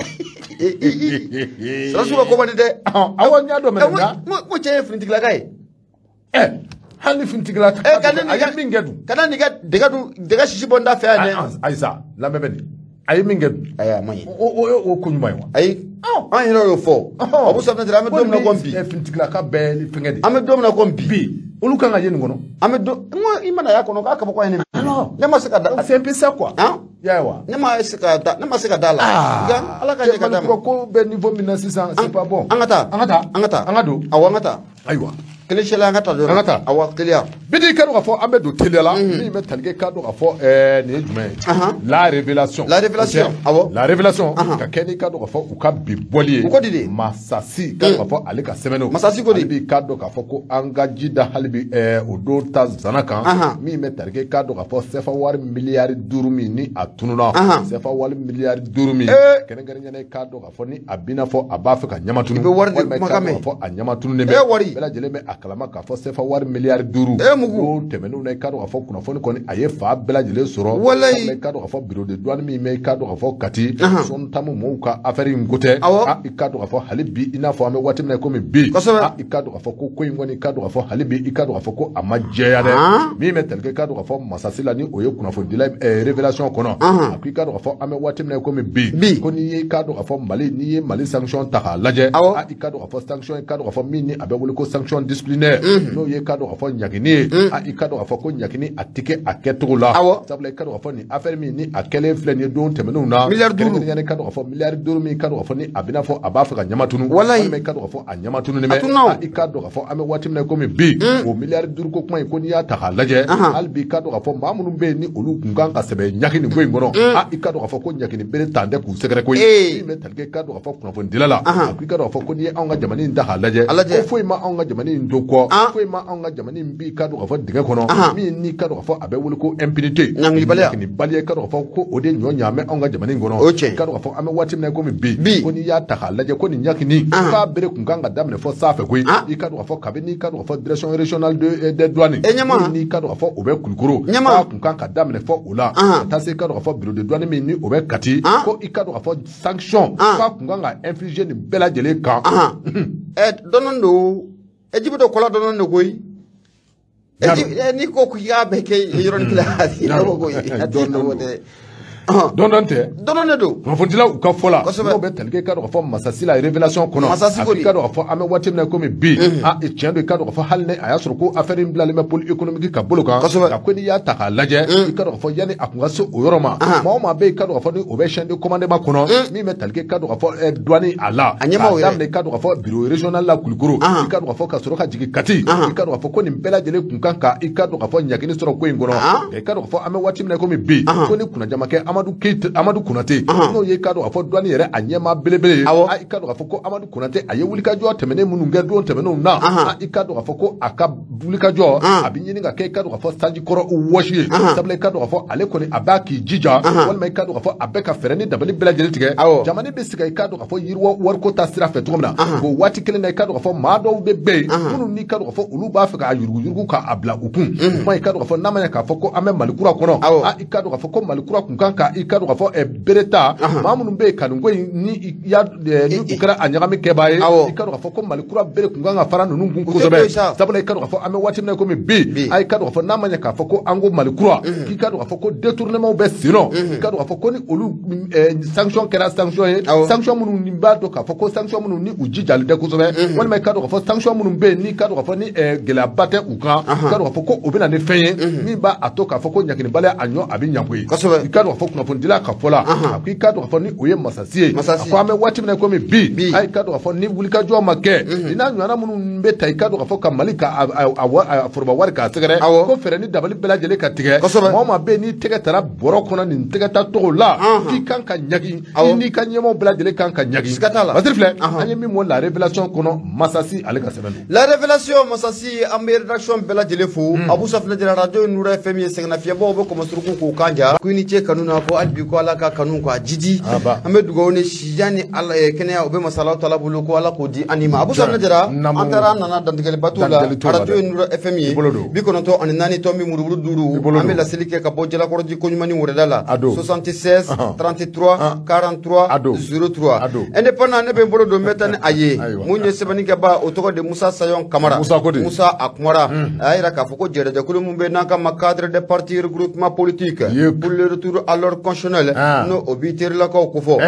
sasuka ko bani de awon nya do menna mo che fintigla kai hali fintigla ay mingedu kana ni ga dega shishi bonda fe ane aisa la mebeni ay mingedu aya mani o kunyuma yo ay an hero fo abu safna dira me dom na kombi fintigla ka beli fingedi ame dom na kombi olu kan ga yeni ngono ame do mo imana ya kono ka ka ko ene ne ma sika da c'est un peu ça quoi yawa ne ma sika da la ga ala ka je ka da ko be niveau 1600 c'est pas bon angata angado awangata aywa kele shela ngata do ngata awa clear bidi kadu ga fo amedo telela ni me talge kadu ga fo ne jume la révélation awo la révélation ka keni kadu ga fo u ka bi bolie masasi kadu ga fo ale ka semeno masasi ko di bi kadu ga fo ko angaji da halbi o do ta zanaka mi me talge kadu ga fo sefa war milliard durumi ni atununa sefa war milliard durumi kene gari ne kadu ga fo ni abina fo abafa ka nyamatunu be war makame fo anyamatunu ne bela jele me kalama ka fo sefa war milliard duru mugu temenu na kado ka fo kuna fo ni koni aye fa bela jele soro walay kado ka fo bureau de douane mi me kado ka fo kati son tamu mo ka affaire ngote kado ka fo halibi ina fo ame watim na ko mi bi kado ka fo ko ngoni kado ka fo halibi kado ka fo ko amajeya de mi me telke kado ka fo masasila ni oye kuna fo dila révélation kono kado ka fo ame watim na ko mi bi koni ye kado ka fo mali ni ye mali sanction ta laje kado ka fo sanction kado ka fo mi ni abe wuli ko sanction no ye kado afo nyakini ikado afo ko nyakini atike aketula sabla kado afo ni affaire mi ni akele fleni don temenu na milliard duru ni kado afo milliard duru mi kado afo ni abina fo abafika nyamatunu me kado afo anyamatunu ni me ikado afo ame watim na ko mi bi o milliard duru ko kuma ko ni ya takalaje albi kado afo mamunu be ni olu kunga sebe nyakini boy ngono ikado afo ko nyakini bere tande ku segere ko me talge kado afo kuna fo dilala ikado afo ko ni anga jamani nda halaje ko foi ma anga jamani ndoko foi ma anga jamani mbi kado afo diga kono mi ni kado afo abe wuli ko impunité ni baliya kado afo ko ode nyonya me anga jamani ngono kado afo ame watim na ko mi bi ko ni ya takalaje ko ni nyakini ka bere kunga damne fo safe ko ikado afo kabe ni kado afo direction régionale de douane ni kado afo obe kulkuru ka kunga damne fo ula ta se kado afo bureau de douane mi ni obe kati ko ikado afo sanction ka kunga infliger ni bela jele kan donondo ejibudo kola donondo koy ni ko ku ya be ke yoron kila hadi ko koy dononde do mafundila ukafola no be telke kado fo masasila révélation kono kado fo ame watim na ko mi bi e tiendo kado fo halne ayasro ko affaire imblale me pol économique ka boloka ko ni ya taka laje kado fo yani akunga so oyoroma ma be kado fo ni obe chaîne de commandement kono mi me telke kado fo douane ala damne kado fo bureau régional la kulkuru kado fo ka soro ka jigi kati kado fo ko ni bela jele kunkanka kado fo nyakini soro ko ngono kado fo ame watim na ko mi bi ko ni kuna jamake Amadou Konate n'o ye ka dɔn k'a fɔ douane yɛrɛ a ɲɛmaa belebele i ka dɔn k'a fɔ ko Amadou Konate a ye wulikajɔ tɛmɛnen minnu kɛ don tɛmɛnenw na i ka dɔn k'a fɔ ko a ka wulikajɔ a bɛ ɲini ka kɛ i ka dɔn k'a fɔ sanji kɔrɔ wɔsi ye sabula i ka dɔn k'a fɔ ale kɔni a b'a k'i jija walima i ka dɔn k'a fɔ a bɛ ka fɛɛrɛ ni dabali bɛɛ lajɛlen tigɛ jamana bɛ se ka i ka dɔn k'a fɔ yiriwa wariko ta sira fɛ cogo min na o waati kelen na i ka dɔn k'a fɔ maa dɔw de bɛ yen minnu n'i ka dɔn k'a fɔ olu b'a fɛ k'a yuruguyurugu k'a bila u kun kuma i ka dɔn k'a fɔ n'a ma ɲɛ k'a fɔ ko an bɛ Mali kura kɔnɔ i ka dɔn k'a fɔ ko Mali kura kun kan ka i ka dɔn k'a fɔ bere ta maa minnu bɛ yen kanuko in ni u kɛra a ɲagami kɛbaa ye i ka dɔn k'a fɔ ko Mali kura bere kun kan ka fara ninnu kun kosɛbɛ sabula i ka dɔn k'a fɔ an bɛ waati min na komi bi i ka dɔn k'a fɔ n'a ma ɲɛ k'a fɔ ko an ko Mali kura k'i ka dɔn k'a fɔ ko détournement bɛ sen nɔ i ka dɔn k'a fɔ ko ni olu sanction kɛra sanction ye sanction minnu ni b'a dɔn k'a fɔ ko sanction minnu ni u jijalen tɛ kosɛbɛ walima i ka dɔn k'a fɔ sanction minnu bɛ yen n'i ka dɔn k'a fɔ ni gɛlɛyaba tɛ u kan i ka dɔn k'a fɔ ko o bɛ na ni fɛn ye min b'a to k'a fɔ ko ɲaginibaliya a ɲɔ a bɛ ɲango ye i ka dɔn k'a fɔ kunnafonidila ka fɔ la a ko i ka dɔn k'a fɔ ni o ye masasi ye a ko an bɛ waati min na komi bi i ka dɔn k'a fɔ ni wulikajɔ ma kɛ i n'a ɲɔgɔnna minnu bɛ ta i ka dɔn k'a fɔ ka Mali ka foroba wari k'a sɛgɛrɛ ko fɛɛrɛ ni dabali bɛɛ lajɛlen ka tigɛ maa o maa bɛ yen n'i tɛgɛ tara bɔrɔ kɔnɔ nin tɛgɛ ta tɔgɔ la k'i kan ka ɲagi i n'i ka ɲɛmɔgɔ bɛɛ lajɛlen kan ka ɲagi Basiri filɛ an ye min mɔ la révélation kɔnɔ Masasi ale ka sɛbɛn don la révélation Masasi an bɛ rédaction bɛɛ lajɛlen fo Abu Safinɛ Jara radio Nura FM ye sɛgɛnnafiɲɛbɔw bɛ kɔmɔ suruku k'o kan ja ko i ni ce kanu na ko hali bi ko Ala ka kanu ko a jiji an bɛ dugawu ni sijan ni Ala kɛnɛya o bɛ masalaw taala bolo ko Ala k'o di an ma Abu Safinɛ Jara an taara an nana dantigɛli batu la radio Nura FM ye 94 tɔmi muruburu 5 an bɛ laseli kɛ ka bɔ Jalakɔrɔji Koɲumani Wɛrɛda la 76 33 43 03 indépendant ne bɛ n bolo don n bɛ taa ni a ye mun ye sɛbɛnnikɛba o tɔgɔ de Musa Sayon Kamara Musa Akumara a y'a jira k'a fɔ ko jɛrɛjɛkulu min bɛ n'an ka ma cadre de parti regroupement politique pour le retour à l'ordre constitutionnel n'o o b'i terilakaw ko fɔ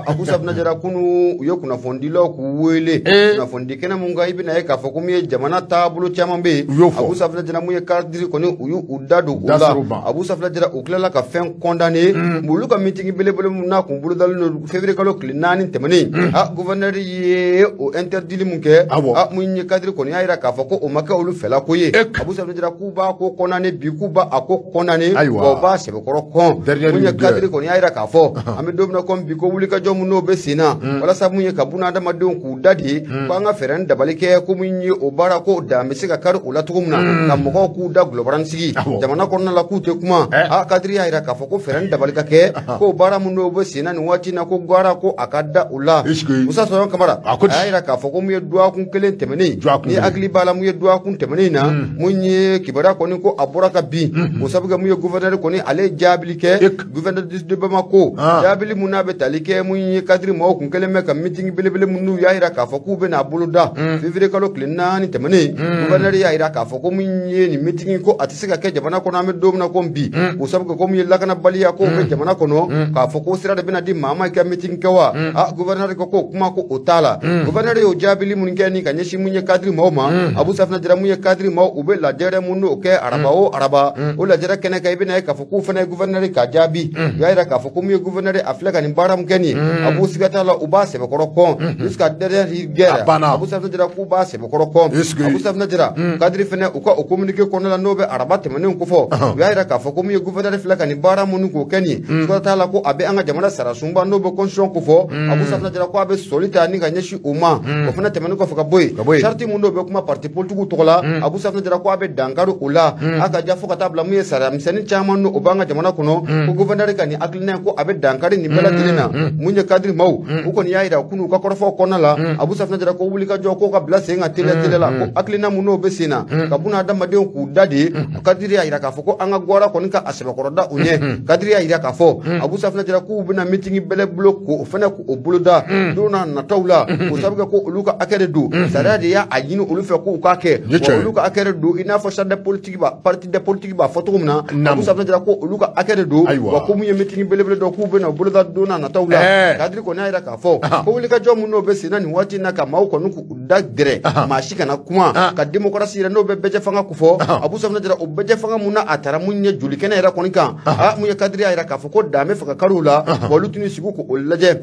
Abu Safinɛ Jara kunu u ye kunnafonidilaw k'u wele kunnafoni kɛnɛ mun kan i bɛna ye k'a fɔ ko min ye jamana taabolo caman bɛ yen Abu Safinɛ Jara mun ye cadre kɔni u y'u da don o la Abu Safinɛ Jara u tilala ka fɛn condamné olu ka meeting belebele mun n'a kun bolodalen don février kalo tile 4 tɛmɛnen gouverneur ye o interdit mun kɛ mun ye cadre kɔni y'a jira k'a fɔ ko o ma kɛ olu fɛla ko ye Abu Safinɛ Jara k'u b'a ko condamné bi k'u b'a ko condamné wa u b'a sɛbɛkɔrɔ kɔn mun ye cadre kɔni y'a jira k'a fɔ an bɛ don min na komi bi ko wulikajɔ mun n'o bɛ sen na walasa mun ye ka buna adamadenw k'u da de ko an ka fɛɛrɛ ni dabali kɛ ko mun ye o baara ko dan bɛ se ka kari o la cogo min na ka mɔgɔw k'u da gulɔbaranin sigi jamana kɔnɔna la k'u tɛ kuma cadre y'a jira k'a fɔ ko fɛɛrɛ ni dabali ka kɛ ko baara mun n'o bɛ sen na nin waati in na ko gwara ko a ka da o la Musa Sayon Kamara a y'a jira k'a fɔ ko mun ye dɔgɔkun kelen tɛmɛnen ni hakili b'a la mun ye dɔgɔkun tɛmɛnen na mun ye kibaruya kɔni ko a bɔra ka bin o sabu kɛ mun ye gouverneur kɔni ale jaabili kɛ gouverneur de Bamako jaabili mun n'a bɛ tali kɛ mun ye cadre maaw kun kelen bɛ ka meeting belebele mun n'u y'a jira k'a fɔ k'u bɛ n'a bolo da février kalo tile 4 tɛmɛnen gouverneur y'a jira k'a fɔ ko mun ye nin meeting ko a tɛ se ka kɛ jamana kɔnɔ an bɛ don min na ko bi o sabu kɛ ko mun ye lakanabaliya ko bɛ jamana kɔnɔ k'a fɔ ko sira de bɛna di maa ma i ka meeting kɛ wa gouverneur ko kuma ko o t'a la gouverneur y'o jaabili mun kɛ ni ka ɲɛsin mun ye cadre maaw ma Abu Safinɛ Jara mun ye cadre maaw u bɛ lajɛrɛ mun n'o kɛ araba o araba o lajɛrɛ kɛnɛ kan i bɛna ye k'a fɔ k'u fana ye gouverneur ka jaabi u y'a jira k'a fɔ ko mun ye gouverneur a filɛ ka nin baara mun kɛ nin Abu siga t'a la u b'a sɛbɛkɔrɔ kɔn jusqu'à dernière guerre Abu Safinɛ Jara k'u b'a sɛbɛkɔrɔ kɔn Abu Safinɛ Jara cadre fana u ka o communiqué kɔnɔna la n'o bɛ araba tɛmɛnenw kofɔ u y'a jira k'a fɔ ko mun ye gouverneur filɛ ka nin baara mun k'o kɛ nin siga t'a la ko a bɛ an ka jamana sara sunba n'o bɛ constitution kofɔ Abu Safinɛ Jara ko a bɛ sɔli ta ni ka ɲɛsin o ma o fana tɛmɛnen kɔfɛ ka bɔ yen charte mun n'o bɛ kuma parti politique tɔgɔ la Abu Safinɛ Jara ko a bɛ dankari o la a ka ja fo ka taa bila mun ye sariya misɛnnin caman n'o o b'an ka jamana kɔnɔ ko gouverneur ka nin hakilina ko a bɛ dankari nin bɛɛ lajɛlen na mun ye cadre maaw u kɔni y'a jira kunu ka kɔrɔfɔ kɔnɔna la Abu Safinɛ Jara ko wulikajɔ ko ka bila sen ka teliya la ko hakilina mun n'o bɛ sen na ka buna adamadenw k'u da de cadre y'a jira k'a fɔ ko an ka gwara kɔni ka a sɛbɛkɔrɔda u ɲɛ cadre y'a jira k'a fɔ Abu Safinɛ Jara k'u bɛna meeting belebele k'o fana k'o boloda don n'a nataw la o sabu kɛ ko olu ka hakɛ de don sariya de y'a ɲini olu fɛ k'u k'a kɛ wa olu ka hakɛ de don i n'a fɔ charte de politique parti de politique b'a fɔ cogo min na Abu Safinɛ Jara ko olu ka hakɛ de don wa ko mun ye meeting belebele dɔ k'u bɛna boloda don n'a nataw la cadre kɔni y'a jira k'a fɔ ko wulikajɔ mun n'o bɛ sen na nin waati in na ka maaw kɔni k'u da gɛrɛ maa si kana kuma ka démocratie yɛrɛ n'o bɛ bɛjɛ fanga ko fɔ Abu Safinɛ Jara o bɛjɛ fanga mun na a taara mun ye joli kɛnɛ yɛrɛ kɔni kan mun ye cadre y'a jira k'a fɔ ko dan bɛ fɛ ka kari o la wa olu tun sigi k'o lajɛ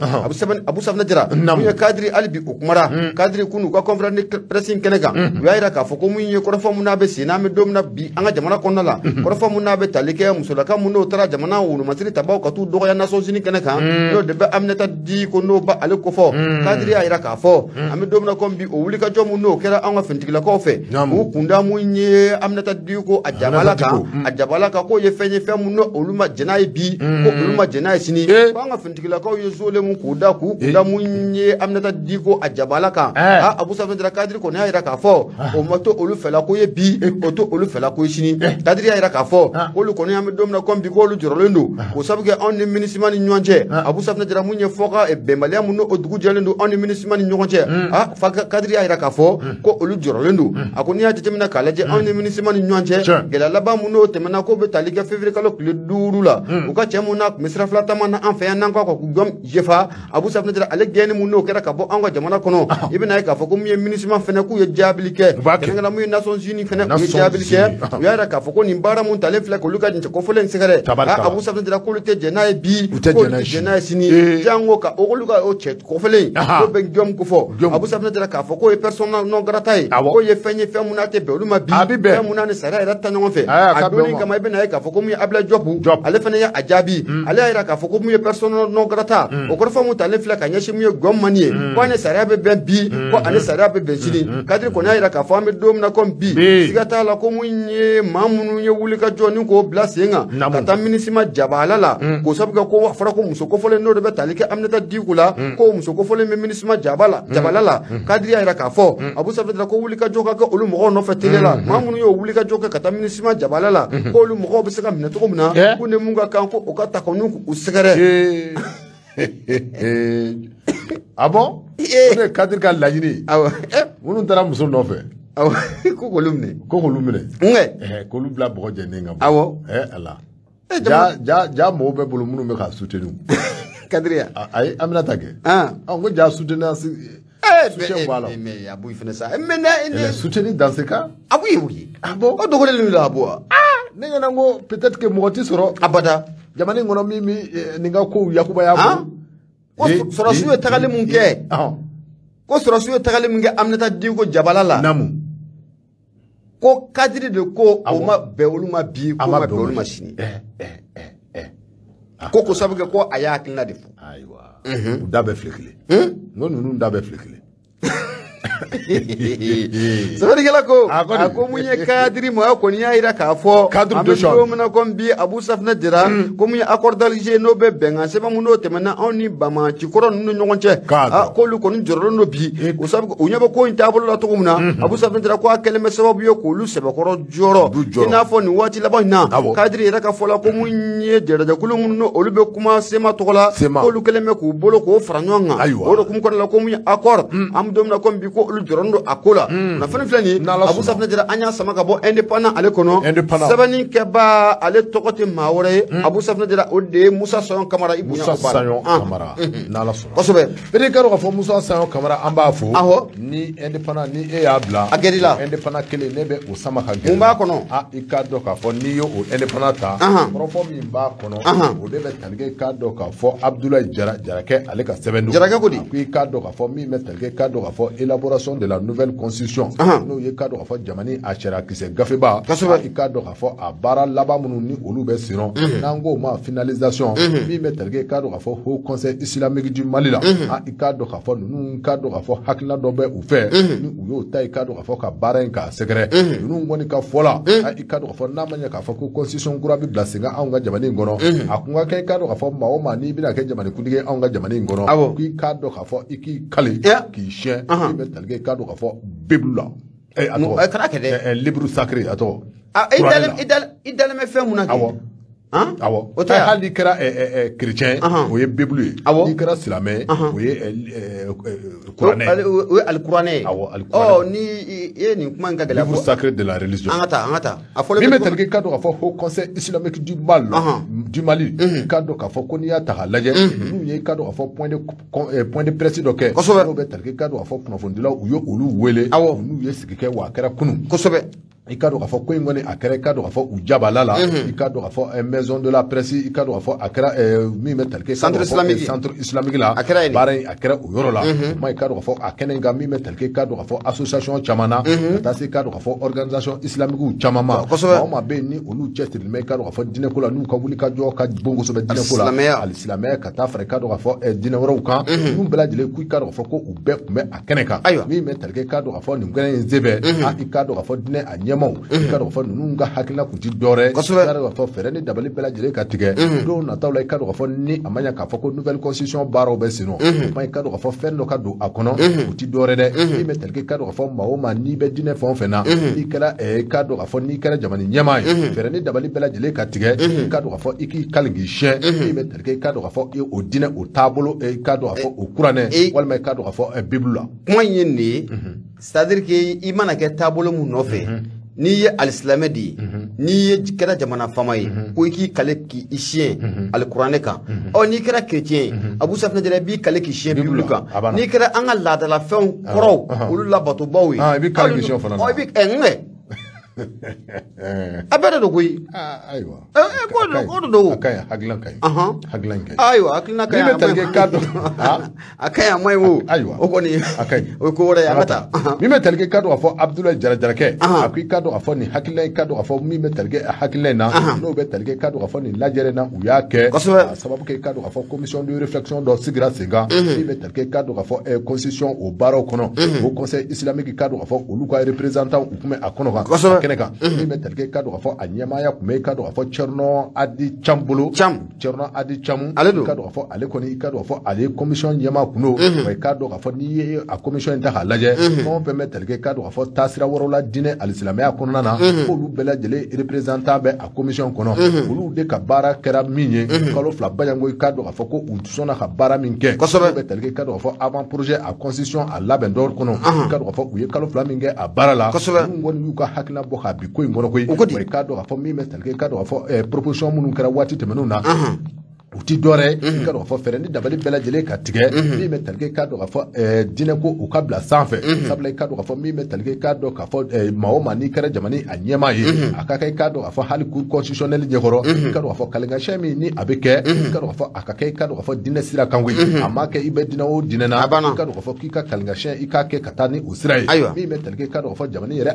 Abu Safinɛ Jara mun ye cadre hali bi o kumara cadre kunu ka conférence de presse kɛnɛ kan u y'a jira k'a fɔ ko mun ye kɔrɔfɔ mun n'a bɛ sen n'an bɛ don min na bi an ka jamana kɔnɔna la kɔrɔfɔ mun n'a bɛ tali kɛ musolaka mun n'o taara jamana woloma masiri tabaw ka t'u dɔgɔya Nations Unies kɛnɛ kan n'o de bɛ Aminata Diko n'o ba ale kofɔ kadiri y'a yira k'a fɔ an bɛ don min na komi bi o wulikajɔ mun n'o kɛra an ka finitigilakaw fɛ u kunda mun ye Aminata Diko a jabala kan k'o ye fɛn ye fɛn mun olu ma jɛn n'a ye bi ko olu ma jɛn n'a ye sini ko an ka finitigilakaw ye zole mun k'u da k'u kunda mun ye Aminata Diko a jabala kan Abu Safinɛ Jara kadiri kɔni y'a yira k'a fɔ o ma to olu fɛla ko ye bi o to olu fɛla ko ye sini kadiri y'a yira k'a fɔ olu kɔni an bɛ don min na komi bi k'olu jɔrɔlen don k'o sabu kɛ anw ni MINUSMA ni ɲɔgɔn cɛ Abu Safinɛ Jara mun ye fɔ ka bɛnbaliya mun n'o dugu jɛlen don anw ni MINUSMA ni ɲɔgɔn cɛ fa kadiri y'a yira k'a fɔ ko olu jɔrɔlen don a ko n'i y'a jateminɛ k'a lajɛ anw ni MINUSMA ni ɲɔgɔn cɛ gɛlɛya laban mun n'o tɛmɛna k'o bɛ tali kɛ février kalo tile 5 la u ka cɛ mun n'a tun bɛ sira fila taama na an fɛ yan n'an k'a ka k'u gɔm jefa Abu Safinɛ Jara ale gɛnni mun n'o kɛra ka bɔ an ka jamana kɔnɔ i bɛna ye k'a fɔ ko mun ye MINUSMA fɛnɛ k'u ye jaabili kɛ kɛrɛnkɛrɛnna mun ye Nations Unies fɛnɛ u ye jaabili kɛ u y'a yira k'a fɔ ko nin baara mun talen filɛ k'olu ka nin kɔfɔlen sɛgɛrɛ Abu Safinɛ Jara k'olu tɛ jɛn n'a ye bi k'olu tɛ jɛn n'a ye sini jango ka olu ka o cɛ kɔfɔlen k'o bɛ jɔn ko fɔ Abu Safinɛ Jara k'a fɔ k'o ye persona non grata ye k'o ye fɛn ye fɛn mun n'a tɛ bɛn olu ma bi fɛn mun n'a ni sariya yɛrɛ ta ɲɔgɔn fɛ a donni kama i bɛna ye k'a fɔ ko mun ye Ablaye Diop ale fɛnɛ ye a jaabi ale y'a yira k'a fɔ ko mun ye persona non grata o kɔrɔ fɔ mun talen filɛ ka ɲɛsin mun ye gɔm mani ye ko ani sariya bɛ bɛn bi ko ani sariya bɛ bɛn sini kadiri kɔni y'a yira k'a fɔ an bɛ don min na komi bi siga t'a la ko mun ye maa minnu ye wulikajɔ ni k'o bila sen kan ka taa MINUSMA jabala la k'o sabu kɛ ko a fɔra ko muso kofɔlen n'o de bɛ tali kɛ Aminata Diko la ko muso kofɔlen bɛ MINUSMA jabala la kadiri y'a yira k'a fɔ Abu Safinɛ Jara ko wulikajɔ ka kɛ olu mɔgɔw nɔfɛ télé la maa minnu y'o wulikajɔ kɛ ka taa MINUSMA jabala la ko olu mɔgɔw bɛ se ka minɛ cogo min na ko ni mun ka kan ko o ka ta kɔni k'u sɛgɛrɛ ah bon o de kadiri ka laɲini minnu taara muso nɔfɛ ko k'olu minɛ k'olu bila bɔgɔ jɛnnen kan bɔ ala ja mɔgɔw bɛ bolo minnu bɛ ka soutenu kadiri ya ayi Aminata kɛ n ko ja soutenance soutien b'a la mais Abu fɛnɛ sa elle est soutenue dans ce cas Abu ye oui o dogolen la Abu ne ɲɛna n ko peut-être que mɔgɔ tɛ sɔrɔ abada jamana in kɔnɔ min bɛ nin ka kow yakubaya bolo ko sɔrɔsiw ye tagali mun kɛ ko sɔrɔsiw ye tagali mun kɛ Aminata Diko jabala la ko kadiri de ko o ma bɛn olu ma bi ko ma bɛn olu ma sini ko sabu kɛ ko a y'a hakilina de fɔ ayiwa u da bɛ file kelen n ko ninnu da bɛ file kelen sɛbɛnnikɛla ko a ko mun ye kadiri ma kɔni y'a yira k'a fɔ an bɛ don min na komi bi Abu Safinɛ Jara ko mun ye accord d'Alger n'o bɛ bɛnkan sɛbɛn mun n'o tɛmɛna anw ni Bamakɔcikɔrɔ ninnu ni ɲɔgɔn cɛ k'olu kɔni jɔrɔlen don bi o sabu u ɲɛ bɛ ko in taabolo la cogo min na Abu Safinɛ Jara ko a kɛlen bɛ sababu ye k'olu sɛbɛkɔrɔ jɔrɔ i n'a fɔ nin waati laban in na kadiri yɛrɛ ka fɔ la ko mun ye jɛrɛjɛkulu minnu olu bɛ kuma sema tɔgɔ la k'olu kɛlen bɛ k'u bolo k'o fara ɲɔgɔn kan o de kun kɔnɔ la ko mun ye accord an bɛ don min na komi bi ko olu jɔrɔlen don a ko la na fɛn filɛ nin Abu Safinɛ Jara an y'a sama ka bɔ indépendant ale kɔnɔ sɛbɛnni kɛbaa ale tɔgɔ tɛ maa wɛrɛ ye Abu Safinɛ Jara o de ye Musa Saɲɔn Kamara i bonya o baara Musa Saɲɔn Kamara n'Ala sɔnna kosɛbɛ peut-être k'a dɔn k'a fɔ Musa Saɲɔn Kamara an b'a fɔ ni indépendant ni e y'a bila a gɛrɛ la indépendant kelen ne bɛ o sama ka gɛrɛ mun b'a kɔnɔ i k'a dɔn k'a fɔ n'i ye o indépendant ta kɔrɔfɔ min b'a kɔnɔ o de bɛ tali kɛ k'a dɔn k'a fɔ Abdoulaye Jarakɛ ale ka sɛbɛn don Jarakɛ ko di ko i k'a dɔn k'a fɔ min bɛ tali kɛ k'a dɔn k'a fɔ élaboration de la nouvelle constitution n'o ye k'a dɔn k'a fɔ jamana a sariya kisɛ gafeba i k'a dɔn k'a fɔ a baara laban minnu ni olu bɛ sen n'an k'o ma finalisation min bɛ tali kɛ k'a dɔn k'a fɔ haut conseil islamique du Mali la i k'a dɔn k'a fɔ ninnu k'a dɔn k'a fɔ hakilina dɔ bɛ u fɛ ni u y'o ta i k'a dɔn k'a fɔ ka baara in k'a sɛgɛrɛ ninnu kɔni ka fɔ la i k'a dɔn k'a fɔ n'a ma ɲɛ k'a fɔ ko constitution kura bɛ bila sen kan anw ka jamana in kɔnɔ a kun ka kɛ i k'a dɔn k'a fɔ maa o maa n'i bɛna kɛ jamanakuntigi ye anw ka jamana in kɔnɔ k'i k'a dɔn k'a fɔ i k'i kali k'i siɲɛ i bɛ tali kɛ i k'a dɔn k'a fɔ Bible la livre sacré a tɔgɔ i dalen bɛ fɛn mun na kɛ awɔ o tɛ hali n'i kɛra chrétien o ye Bible ye n'i kɛra silamɛ o ye kuranɛ o ye alikuranɛ ye awɔ ni i ye nin kuma in ka gɛlɛn livre sacré de la religion an ka taa a fɔlɔ min bɛ tali kɛ k'a dɔn k'a fɔ haut conseil islamique du Mali k'a dɔn k'a fɔ ko n'i y'a ta k'a lajɛ n'u ye k'a dɔn k'a fɔ point de presse dɔ kɛ n'o bɛ tali kɛ k'a dɔn k'a fɔ kunnafonidilaw u ye olu wele n'u ye sigi kɛ wa a kɛra kunun kosɛbɛ i ka dɔn k'a fɔ ko in kɔni a kɛra i ka dɔn k'a fɔ u jabala la i ka dɔn k'a fɔ maison de la presse i ka dɔn k'a fɔ a kɛra min bɛ tali kɛ centre islamique la baara in a kɛra o yɔrɔ la o ma i ka dɔn k'a fɔ a kɛnɛ kan min bɛ tali kɛ i ka dɔn k'a fɔ association caman na ka taa se i ka dɔn k'a fɔ organisation islamique caman ma maa ma bɛ yen ni olu cɛsirilen bɛ i ka dɔn k'a fɔ diinɛko la n'u ka wuli ka jɔ ka bon kosɛbɛ diinɛko la alisilamɛya ka taa fara i ka dɔn k'a fɔ diinɛ wɛrɛw kan n'u bɛɛ lajɛlen k'u i ka dɔn k'a fɔ ko u bɛɛ tun bɛ a kɛnɛ kan min bɛ tali kɛ i ka dɔn k'a fɔ nin kɛnɛ in se bɛ i ka dɔn k'a fɔ diinɛ a ɲɛmaw i ka dɔn k'a fɔ ninnu ka hakilina kun ti dɔwɛrɛ i ka dɔn k'a fɔ fɛɛrɛ ni dabali bɛɛ lajɛlen ka tigɛ don nataw la i ka dɔn k'a fɔ ni a ma ɲɛ k'a fɔ ko nouvelle constitution baaraw bɛ sen nɔ o ma i ka dɔn k'a fɔ fɛn dɔ ka don a kɔnɔ o ti dɔwɛrɛ dɛ min bɛ tali kɛ i ka dɔn k'a fɔ maa o maa n'i bɛ diinɛ fɛn o fɛn na n'i kɛra i ka dɔn k'a fɔ n'i kɛra jamana ɲɛmaa ye fɛɛrɛ ni dabali bɛɛ lajɛlen ka tigɛ i ka dɔn k'a fɔ i k'i kali k'i siyɛn min bɛ tali kɛ i ka dɔn k'a fɔ o diinɛ o taabolo i ka dɔn k'a fɔ o kuranɛ walima i ka dɔn k'a fɔ bibulu la kuma in ye nin ye c'est à dire que i mana kɛ taabolo mun nɔfɛ n'i ye alisilamɛ de ye n'i ye kɛra jamana faama ye ko i k'i kale k'i siyɛn alikuranɛ kan n'i kɛra chrétien ye Abu Safinɛ Jara i b'i kale k'i siyɛn bibulu kan n'i kɛra an ka laadalafɛnw kɔrɔw olu labatobaw ye i b'i kale k'i siyɛn fana na i b'i a bɛɛ de don koyi ayiwa ko de don a ka ɲi hakilina ka ɲi hakilina ka ɲi ayiwa hakilina ka ɲi min bɛ tali kɛ ka dɔn a ka ɲi a ma ɲi o ayiwa o kɔni a ka ɲi o ye ko wɛrɛ ye an ka taa min bɛ tali kɛ ka dɔn k'a fɔ Abdulaye Jarakɛ a ko i ka dɔn k'a fɔ nin hakilina i ka dɔn k'a fɔ min bɛ tali kɛ hakilina in na n'o bɛ tali kɛ ka dɔn k'a fɔ nin lajɛlen na u y'a kɛ a sababu kɛ i ka dɔn k'a fɔ commission de réflexion dɔ sigira sen kan min bɛ tali kɛ i ka dɔn k'a fɔ constitution o baaraw kɔnɔ o conseil islamique i ka dɔn k'a fɔ olu ka représentant u tun bɛ a kɔnɔ kan a kɛnɛ kan min bɛ tali kɛ i ka dɔn k'a fɔ a ɲɛmaaya tun bɛ i ka dɔn k'a fɔ Thierno Adi Cham bolo Thierno Adi Cham i ka dɔn k'a fɔ ale kɔni i ka dɔn k'a fɔ ale commission ɲɛmaa kun don wa i ka dɔn k'a fɔ n'i ye a commission in ta k'a lajɛ fɛn o fɛn bɛ tali kɛ i ka dɔn k'a fɔ taasira wɛrɛw la diinɛ alisilamɛya kɔnɔna na k'olu bɛɛ lajɛlen représentant bɛ a commission kɔnɔ olu de ka baara kɛra min ye kalo fila baɲango i ka dɔn k'a fɔ ko u sɔnna ka baara min kɛ bɛ tali kɛ i ka dɔn k'a fɔ avant projet a constitution a labɛn dɔ kɔnɔ i ka dɔn k'a fɔ u ye kalo fila min kɛ a baara la minnu kɔni y'u ka hakilina bɔ k'a bi ko in kɔnɔ koyi wa i ka dɔn k'a fɔ min bɛ tali kɛ i ka dɔn k'a fɔ proposition minnu kɛra waati tɛmɛnenw na u ti dɔwɛrɛ i ka dɔn k'a fɔ fɛɛrɛ ni dabali bɛɛ lajɛlen ka tigɛ min bɛ tali kɛ i ka dɔn k'a fɔ diinɛ ko u ka bila sanfɛ sabula i ka dɔn k'a fɔ min bɛ tali kɛ i ka dɔn k'a fɔ maa o maa n'i kɛra jamana a ɲɛmaa ye a ka kɛ i ka dɔn k'a fɔ hali cour constitutionnelle ɲɛkɔrɔ i ka dɔn k'a fɔ kalenkasiyɛn min ni a bɛ kɛ i ka dɔn k'a fɔ a ka kɛ i ka dɔn k'a fɔ diinɛ sira kan koyi a ma kɛ i bɛ diinɛ o diinɛ na i ka dɔn k'a fɔ k'i ka kalenkasiyɛn i k'a kɛ ka taa ni o sira ye min bɛ tali kɛ i ka dɔn k'a fɔ jamana yɛrɛ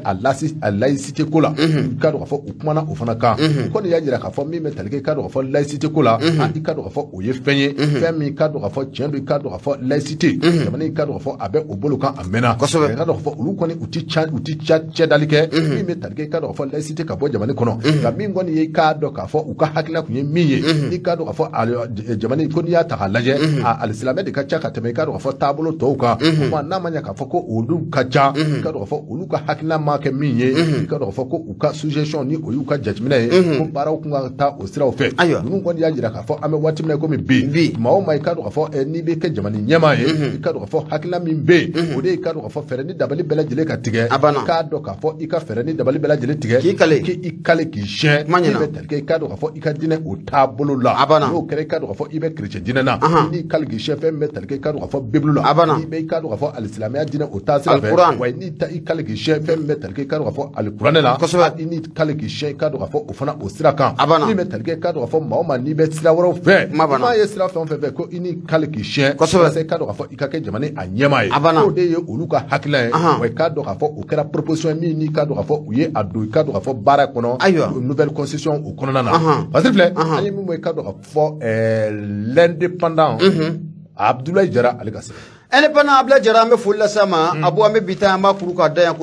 a laïcité ko la i ka dɔn k'a fɔ u kumana o fana kan u kɔni y'a jira k'a fɔ min bɛ tali kɛ i ka dɔn k'a fɔ laïcité ko la i ka dɔn k'a fɔ o ye fɛn ye fɛn min ka dɔn k'a fɔ tiɲɛ don i ka dɔn k'a fɔ laïcité jamana in ka dɔn k'a fɔ a bɛ o bolo kan a mɛnna i ka dɔn k'a fɔ olu kɔni u ti cɛdali kɛ min bɛ tali kɛ i ka dɔn k'a fɔ laïcité ka bɔ jamana kɔnɔ nka min kɔni ye i k'a dɔn k'a fɔ u ka hakilina kun ye min ye i ka dɔn k'a fɔ jamana in ko n'i y'a ta k'a lajɛ alisilamɛ de ka ca ka tɛmɛ i ka dɔn k'a fɔ taabolo tɔw kan o ma n'a ma ɲɛ k'a fɔ ko olu ka ca i ka dɔn k'a fɔ olu ka hakilina ma kɛ min ye i ka dɔn k'a fɔ ko u ka suggestion ni o y'u ka jateminɛ ye ko baaraw kun ka taa o siraw fɛ ninnu kɔni y'a jira k'a fɔ an bɛ waati min na komi bi maa o maa i ka dɔn k'a fɔ n'i bɛ kɛ jamana ɲɛmaa ye i ka dɔn k'a fɔ hakilina min bɛ yen o de ye i ka dɔn k'a fɔ fɛɛrɛ ni dabali bɛɛ lajɛlen ka tigɛ i k'a dɔn k'a fɔ i ka fɛɛrɛ ni dabali bɛɛ lajɛlen tigɛ k'i kale k'i siyɛn i bɛ tali kɛ i ka dɔn k'a fɔ i ka diinɛ o taabolo la n'o kɛra i ka dɔn k'a fɔ i bɛ chrétien diinɛ na n'i kale k'i siyɛn fɛn min bɛ tali kɛ i ka dɔn k'a fɔ bibulu la n'i bɛ i ka dɔn k'a fɔ alisilamɛya diinɛ o taasira fɛ wa n'i i kale k'i siyɛn fɛn min bɛ tali kɛ i ka dɔn k'a fɔ alikuranɛ la i n'i kale k'i siyɛn i ka dɔn k'a fɔ o fana o sira kan min bɛ tali kɛ i ka dɔn k'a fɔ maa o maa n'i bɛ sira wɛrɛw fɛ maa ye sira fɛn o fɛn fɛ ko i n'i kale k'i siyɛn walasa i ka dɔn k'a fɔ i ka kɛ jamana a ɲɛmaa ye o de ye olu ka hakilina ye wa i ka dɔn k'a fɔ o kɛra proposition min n'i ka dɔn k'a fɔ u ye a don i ka dɔn k'a fɔ baara kɔnɔ nouvelle constitution o kɔnɔna na parce que filɛ an ye min bɔ i ka dɔn k'a fɔ l'indépendant Abdoulaye Jara ale ka se indépendant Abdoulaye Jara an bɛ foli lase a ma Abu an bɛ bi ta an b'a kuru k'a da yan